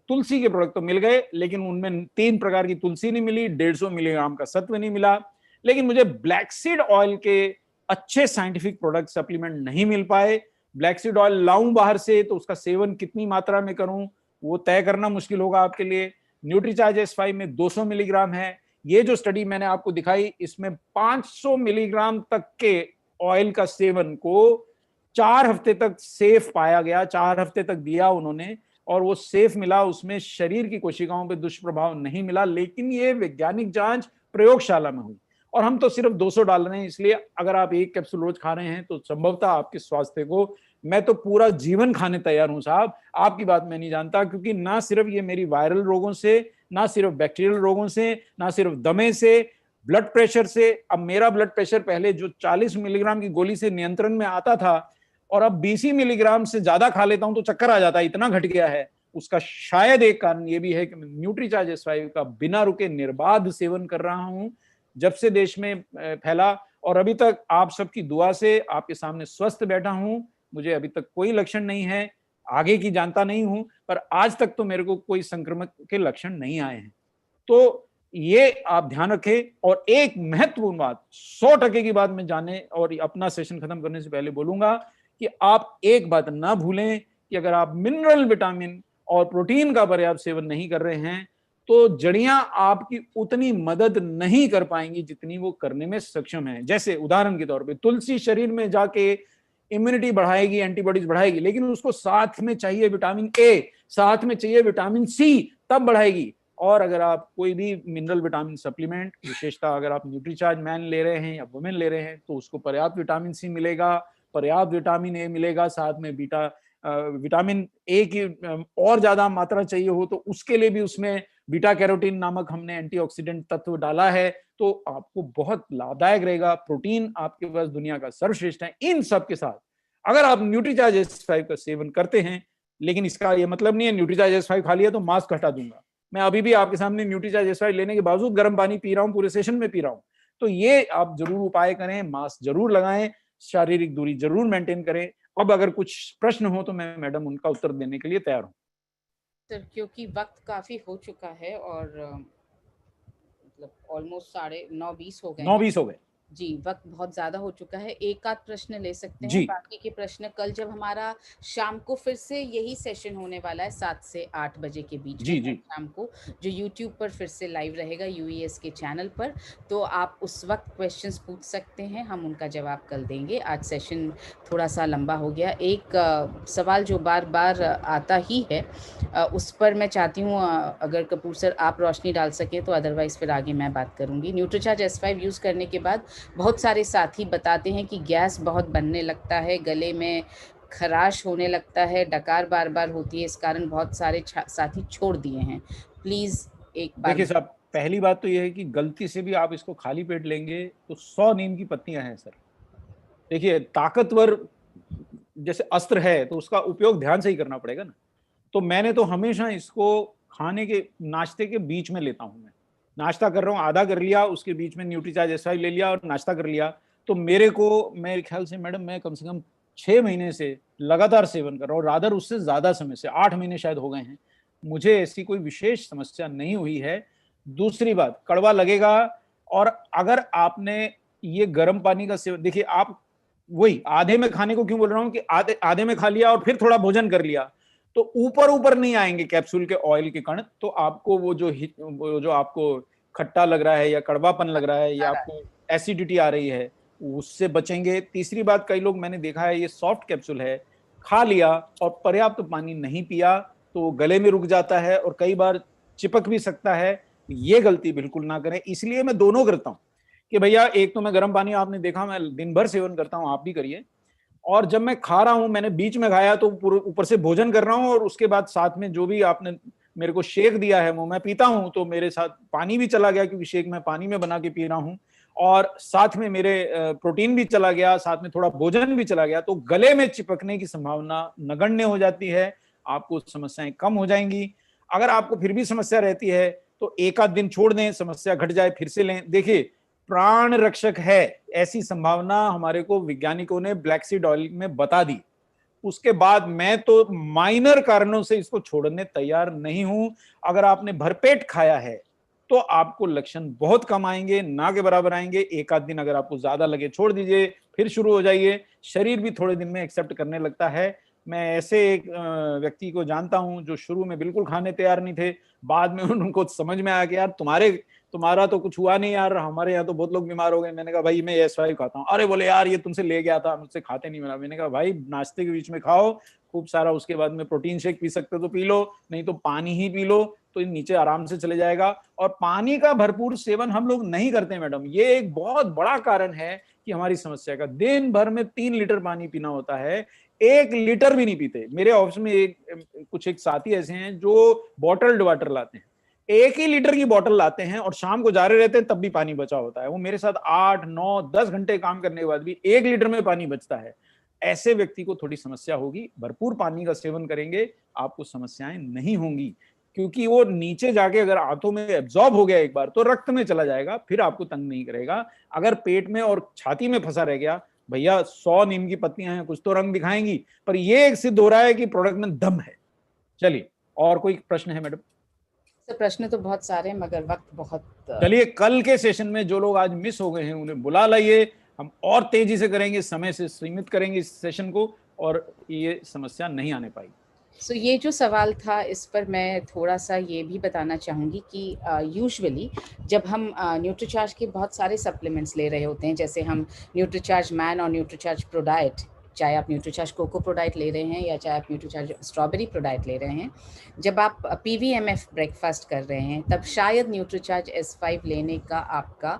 तुलसी के प्रोडक्ट तो मिल गए, लेकिन उनमें 3 प्रकार की तुलसी नहीं मिली, 150 मिलीग्राम का सत्व नहीं मिला। लेकिन मुझे ब्लैक सीड ऑयल के अच्छे साइंटिफिक प्रोडक्ट सप्लीमेंट नहीं मिल पाए। ब्लैक सीड ऑयल लाऊं बाहर से तो उसका सेवन कितनी मात्रा में करूं, वो तय करना मुश्किल होगा आपके लिए। न्यूट्रीचार्ज S5 में 200 मिलीग्राम है। ये जो स्टडी मैंने आपको दिखाई, इसमें 500 मिलीग्राम तक के ऑयल का सेवन को 4 हफ्ते तक सेफ पाया गया, 4 हफ्ते तक दिया उन्होंने, और वो सेफ मिला, उसमें शरीर की कोशिकाओं पे दुष्प्रभाव नहीं मिला। लेकिन ये वैज्ञानिक जांच प्रयोगशाला में हुई, और हम तो सिर्फ 200 डाल रहे हैं। इसलिए अगर आप 1 कैप्सूल रोज खा रहे हैं तो संभवतः आपके स्वास्थ्य को, मैं तो पूरा जीवन खाने तैयार हूं साहब, आपकी बात मैं नहीं जानता। क्योंकि ना सिर्फ ये मेरी वायरल रोगों से, ना सिर्फ बैक्टीरियल रोगों से, ना सिर्फ दमे से, ब्लड प्रेशर से। अब मेरा ब्लड प्रेशर पहले जो 40 मिलीग्राम की गोली से नियंत्रण में आता था, और अब 20 मिलीग्राम से ज्यादा खा लेता हूं तो चक्कर आ जाता है, इतना घट गया है। उसका शायद एक कारण ये भी है कि मैं न्यूट्रीचार्ज S5 का बिना रुके निर्बाध सेवन कर रहा हूं जब से देश में फैला, और अभी तक आप सबकी दुआ से आपके सामने स्वस्थ बैठा हूं। मुझे अभी तक कोई लक्षण नहीं है, आगे की जानता नहीं हूं, पर आज तक तो मेरे को कोई संक्रमण के लक्षण नहीं आए हैं। तो ये आप ध्यान रखें। और एक महत्वपूर्ण बात, 100% की बात मैं जाने और अपना सेशन खत्म करने से पहले बोलूंगा कि आप एक बात ना भूलें कि अगर आप मिनरल, विटामिन और प्रोटीन का पर्याप्त सेवन नहीं कर रहे हैं तो जड़ियां आपकी उतनी मदद नहीं कर पाएंगी जितनी वो करने में सक्षम है। जैसे उदाहरण के तौर पे तुलसी शरीर में जाके इम्यूनिटी बढ़ाएगी, एंटीबॉडीज बढ़ाएगी, लेकिन उसको साथ में चाहिए विटामिन ए, साथ में चाहिए विटामिन सी, तब बढ़ाएगी। और अगर आप कोई भी मिनरल विटामिन सप्लीमेंट, विशेषतः अगर आप न्यूट्रीचार्ज मैन ले रहे हैं या वुमेन ले रहे हैं, तो उसको पर्याप्त विटामिन सी मिलेगा, पर्याप्त विटामिन ए मिलेगा, साथ में विटामिन ए की और ज्यादा मात्रा चाहिए हो तो उसके लिए भी उसमें बीटा कैरोटीन नामक हमने एंटीऑक्सीडेंट तत्व डाला है, तो आपको बहुत लाभदायक रहेगा। प्रोटीन आपके पास दुनिया का सर्वश्रेष्ठ है। इन सब के साथ अगर आप न्यूट्रीचार्ज S5 का सेवन करते हैं, लेकिन इसका यह मतलब नहीं है न्यूट्रीचार्ज S5 खा लिया तो मास्क हटा दूंगा। मैं अभी भी आपके सामने न्यूट्रीचार्ज S5 लेने के बावजूद गर्म पानी पी रहा हूं, पूरे सेशन में पी रहा हूं। तो ये आप जरूर उपाय करें, मास्क जरूर लगाएं, शारीरिक दूरी जरूर मेंटेन करें। अब अगर कुछ प्रश्न हो तो मैं मैडम उनका उत्तर देने के लिए तैयार हूं। सर, क्योंकि वक्त काफी हो चुका है और मतलब ऑलमोस्ट 9:20 हो गए 9:20 हो गए जी, वक्त बहुत ज्यादा हो चुका है। एक आध प्रश्न ले सकते हैं, जी। बाकी के प्रश्न कल जब हमारा शाम को फिर से यही सेशन होने वाला है 7 से 8 बजे के बीच जी, में जी। शाम को, जो YouTube पर फिर से लाइव रहेगा UES के चैनल पर, तो आप उस वक्त क्वेश्चंस पूछ सकते हैं, हम उनका जवाब कल देंगे। आज सेशन थोड़ा सा लंबा हो गया। एक सवाल जो बार बार आता ही है, उस पर मैं चाहती हूँ अगर कपूर सर आप रोशनी डाल सकें तो, अदरवाइज फिर आगे मैं बात करूँगी। न्यूट्रीचार्ज S5 यूज़ करने के बाद बहुत सारे साथी बताते हैं कि गैस बहुत बनने लगता है, गले में खराश होने लगता है, डकार बार बार होती है, इस कारण बहुत सारे साथी छोड़ दिए हैं। प्लीज एक बार देखिए साहब, पहली बात तो यह है कि गलती से भी आप इसको खाली पेट लेंगे तो 100 नीम की पत्तियां हैं सर। देखिए, ताकतवर जैसे अस्त्र है तो उसका उपयोग ध्यान से ही करना पड़ेगा ना। तो मैंने तो हमेशा इसको खाने के नाश्ते के बीच में लेता हूं। मैं नाश्ता कर रहा हूँ, आधा कर लिया, उसके बीच में न्यूट्रीचार्ज S5 ले लिया और नाश्ता कर लिया। तो मेरे ख्याल से मैडम मैं कम से कम 6 महीने से लगातार सेवन कर रहा हूँ, रादर उससे ज्यादा समय से, 8 महीने शायद हो गए हैं, मुझे ऐसी कोई विशेष समस्या नहीं हुई है। दूसरी बात, कड़वा लगेगा, और अगर आपने ये गर्म पानी का सेवन, देखिए आप वही आधे में खाने को क्यों बोल रहा हूँ कि आधे में खा लिया और फिर थोड़ा भोजन कर लिया, तो ऊपर नहीं आएंगे कैप्सूल के ऑयल के कण, तो आपको वो जो आपको खट्टा लग रहा है या कड़वापन लग रहा है या आपको एसिडिटी आ रही है, उससे बचेंगे। तीसरी बात, कई लोग मैंने देखा है ये सॉफ्ट कैप्सूल है, खा लिया और पर्याप्त पानी नहीं पिया तो गले में रुक जाता है और कई बार चिपक भी सकता है। ये गलती बिल्कुल ना करें। इसलिए मैं दोनों करता हूँ कि भैया एक तो मैं गर्म पानी, आपने देखा मैं दिन भर सेवन करता हूँ, आप भी करिए, और जब मैं खा रहा हूं, मैंने बीच में खाया तो ऊपर से भोजन कर रहा हूं और उसके बाद साथ में जो भी आपने मेरे को शेक दिया है वो मैं पीता हूं, तो मेरे साथ पानी भी चला गया क्योंकि शेक मैं पानी में बना के पी रहा हूं, और साथ में मेरे प्रोटीन भी चला गया, साथ में थोड़ा भोजन भी चला गया, तो गले में चिपकने की संभावना नगण्य हो जाती है, आपको समस्याएं कम हो जाएंगी। अगर आपको फिर भी समस्या रहती है तो एक आध दिन छोड़ दें, समस्या घट जाए फिर से लें। देखिए प्राण रक्षक है, ऐसी संभावना हमारे को वैज्ञानिकों ने ब्लैक सीड ऑयल में बता दी। उसके बाद मैं तो माइनर कारणों से इसको छोड़ने तैयार नहीं हूं। अगर आपने भरपेट खाया है तो आपको लक्षण बहुत कम आएंगे, ना के बराबर आएंगे। एक आध दिन अगर आपको ज्यादा लगे छोड़ दीजिए, फिर शुरू हो जाइए, शरीर भी थोड़े दिन में एक्सेप्ट करने लगता है। मैं ऐसे एक व्यक्ति को जानता हूं जो शुरू में बिल्कुल खाने तैयार नहीं थे, बाद में उनको समझ में आया कि यार तुम्हारा तो कुछ हुआ नहीं यार, हमारे यहाँ तो बहुत लोग बीमार हो गए। मैंने कहा भाई मैं S5 खाता हूँ। अरे बोले यार ये तुमसे ले गया था, मुझसे खाते नहीं मिला। मैंने कहा भाई नाश्ते के बीच में खाओ खूब सारा, उसके बाद में प्रोटीन शेक पी सकते हो तो पी लो, नहीं तो पानी ही पी लो, तो नीचे आराम से चले जाएगा। और पानी का भरपूर सेवन हम लोग नहीं करते मैडम, ये एक बहुत बड़ा कारण है कि हमारी समस्या का। दिन भर में 3 लीटर पानी पीना होता है, 1 लीटर भी नहीं पीते। मेरे ऑफिस में कुछ एक साथी ऐसे हैं जो बॉटल्ड वाटर लाते हैं, 1 ही लीटर की बोतल लाते हैं और शाम को जा रहे रहते हैं तब भी पानी बचा होता है। वो मेरे साथ 8, 9, 10 घंटे काम करने के बाद भी 1 लीटर में पानी बचता है। ऐसे व्यक्ति को थोड़ी समस्या होगी। भरपूर पानी का सेवन करेंगे आपको समस्याएं नहीं होंगी, क्योंकि वो नीचे जाके अगर आंतों में एब्जॉर्ब हो गया एक बार तो रक्त में चला जाएगा, फिर आपको तंग नहीं करेगा। अगर पेट में और छाती में फंसा रह गया, भैया 100 नीम की पत्तियां हैं, कुछ तो रंग दिखाएंगी, पर ये एक सिद्ध हो रहा है कि प्रोडक्ट में दम है। चलिए, और कोई प्रश्न है मैडम? सर प्रश्न तो बहुत सारे हैं मगर वक्त बहुत। चलिए कल के सेशन में जो लोग आज मिस हो गए हैं उन्हें बुला लाइए, हम और तेजी से करेंगे, समय से सीमित करेंगे इस सेशन को और ये समस्या नहीं आने पाएगी। ये जो सवाल था इस पर मैं थोड़ा सा ये भी बताना चाहूँगी कि यूजुअली जब हम न्यूट्रीचार्ज के बहुत सारे सप्लीमेंट्स ले रहे होते हैं, जैसे हम न्यूट्रीचार्ज मैन और न्यूट्रीचार्ज प्रोडाइट, चाहे आप न्यूट्रीचार्ज कोको प्रोडाइट ले रहे हैं या चाहे आप न्यूट्रीचार्ज स्ट्रॉबेरी प्रोडाइट ले रहे हैं, जब आप PVMF ब्रेकफास्ट कर रहे हैं तब शायद न्यूट्रीचार्ज S5 लेने का आपका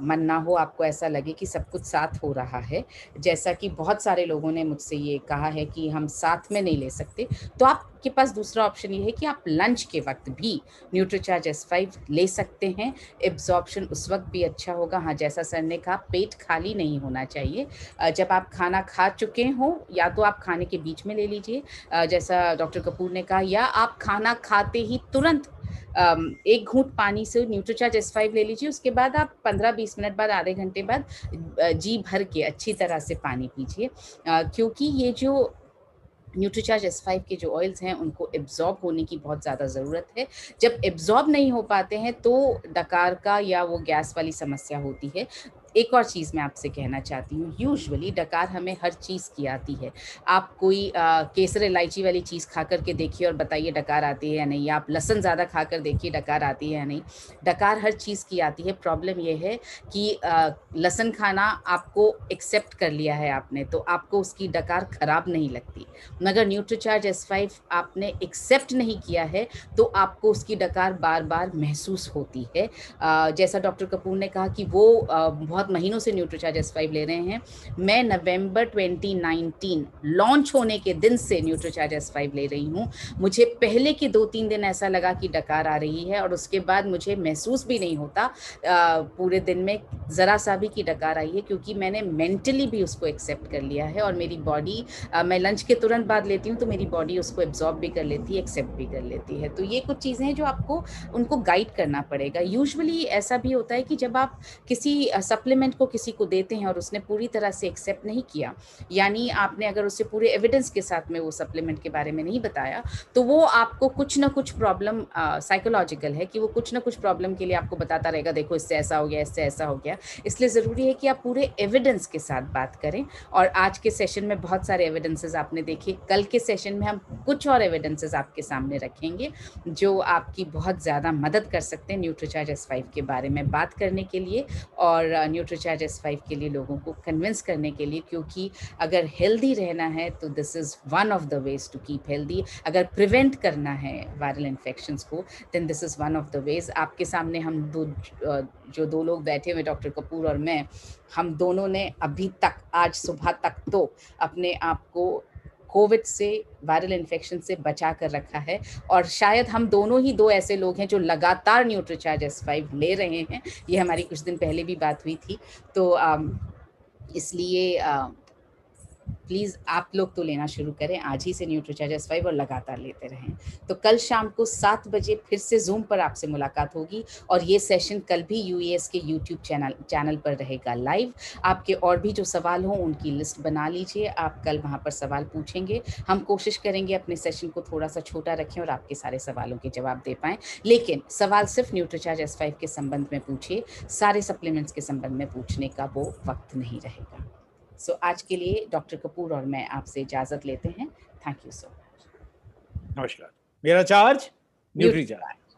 मन ना हो, आपको ऐसा लगे कि सब कुछ साथ हो रहा है। जैसा कि बहुत सारे लोगों ने मुझसे ये कहा है कि हम साथ में नहीं ले सकते, तो आपके पास दूसरा ऑप्शन ये है कि आप लंच के वक्त भी न्यूट्रीचार्ज S5 ले सकते हैं। एब्जॉर्प्शन उस वक्त भी अच्छा होगा। हाँ, जैसा सर ने कहा, पेट खाली नहीं होना चाहिए। जब आप खाना खा चुके हो या तो आप खाने के बीच में ले लीजिए, जैसा डॉक्टर कपूर ने कहा, या आप खाना खाते ही तुरंत 1 घूंट पानी से न्यूट्रीचार्ज S5 ले लीजिए। उसके बाद आप 15-20 मिनट बाद, आधे घंटे बाद जी भर के अच्छी तरह से पानी पीजिए, क्योंकि ये जो न्यूट्रीचार्ज S5 के जो ऑयल्स हैं उनको एब्जॉर्ब होने की बहुत ज़्यादा ज़रूरत है। जब एब्जॉर्ब नहीं हो पाते हैं तो डकार का या वो गैस वाली समस्या होती है। एक और चीज़ मैं आपसे कहना चाहती हूँ, यूजुअली डकार हमें हर चीज़ की आती है। आप कोई केसर इलायची वाली चीज़ खा कर के देखिए और बताइए डकार आती है या नहीं, या आप लहसुन ज़्यादा खा कर देखिए डकार आती है या नहीं। डकार हर चीज़ की आती है। प्रॉब्लम ये है कि लहसुन खाना आपको एक्सेप्ट कर लिया है आपने, तो आपको उसकी डकार ख़राब नहीं लगती, मगर न्यूट्रीचार्ज S5 आपने एक्सेप्ट नहीं किया है तो आपको उसकी डकार बार बार महसूस होती है। जैसा डॉक्टर कपूर ने कहा कि वो बहुत बहुत महीनों से न्यूट्रीचार्ज S5 ले रहे हैं। मैं नवंबर 2019 लॉन्च होने के दिन से न्यूट्रीचार्ज S5 ले रही हूँ। मुझे पहले के 2-3 दिन ऐसा लगा कि डकार आ रही है, और उसके बाद मुझे महसूस भी नहीं होता पूरे दिन में ज़रा सा भी कि डकार आई है, क्योंकि मैंने मेंटली भी उसको एक्सेप्ट कर लिया है। और मेरी बॉडी, मैं लंच के तुरंत बाद लेती हूँ तो मेरी बॉडी उसको एब्जॉर्ब भी कर लेती है, एक्सेप्ट भी कर लेती है। तो ये कुछ चीज़ें हैं जो आपको उनको गाइड करना पड़ेगा। यूजुअली ऐसा भी होता है कि जब आप किसी सप्लीमेंट को किसी को देते हैं और उसने पूरी तरह से एक्सेप्ट नहीं किया, यानी आपने अगर उससे पूरे एविडेंस के साथ में वो सप्लीमेंट के बारे में नहीं बताया, तो वो आपको कुछ ना कुछ प्रॉब्लम, साइकोलॉजिकल है कि वो कुछ ना कुछ प्रॉब्लम के लिए आपको बताता रहेगा, देखो इससे ऐसा हो गया, इससे ऐसा हो गया। इसलिए ज़रूरी है कि आप पूरे एविडेंस के साथ बात करें। और आज के सेशन में बहुत सारे एविडेंसेस आपने देखे, कल के सेशन में हम कुछ और एविडेंसेस आपके सामने रखेंगे जो आपकी बहुत ज़्यादा मदद कर सकते हैं न्यूट्रीचार्ज S5 के बारे में बात करने के लिए, और न्यूट्रीचार्ज S5 के लिए लोगों को कन्विंस करने के लिए। क्योंकि अगर हेल्दी रहना है तो this is one of the ways to keep healthy. अगर प्रिवेंट करना है वायरल इन्फेक्शंस को, then this is one of the ways. आपके सामने हम जो दो लोग बैठे हुए, डॉक्टर कपूर और मैं, हम दोनों ने अभी तक, आज सुबह तक तो अपने आप को कोविड से, वायरल इन्फेक्शन से बचा कर रखा है। और शायद हम दोनों ही दो ऐसे लोग हैं जो लगातार न्यूट्रीचार्ज S5 ले रहे हैं। ये हमारी कुछ दिन पहले भी बात हुई थी। तो इसलिए प्लीज़ आप लोग तो लेना शुरू करें आज ही से न्यूट्रीचार्ज S5 और लगातार लेते रहें। तो कल शाम को 7 बजे फिर से जूम पर आपसे मुलाकात होगी, और ये सेशन कल भी UAS के YouTube चैनल पर रहेगा लाइव। आपके और भी जो सवाल हों उनकी लिस्ट बना लीजिए, आप कल वहाँ पर सवाल पूछेंगे। हम कोशिश करेंगे अपने सेशन को थोड़ा सा छोटा रखें और आपके सारे सवालों के जवाब दे पाएँ, लेकिन सवाल सिर्फ न्यूट्रीचार्ज S5 के संबंध में पूछिए, सारे सप्लीमेंट्स के संबंध में पूछने का वो वक्त नहीं रहेगा। सो आज के लिए डॉक्टर कपूर और मैं आपसे इजाजत लेते हैं। Thank you so much. नमस्कार। मेरा चार्ज न्यूट्रीचार्ज।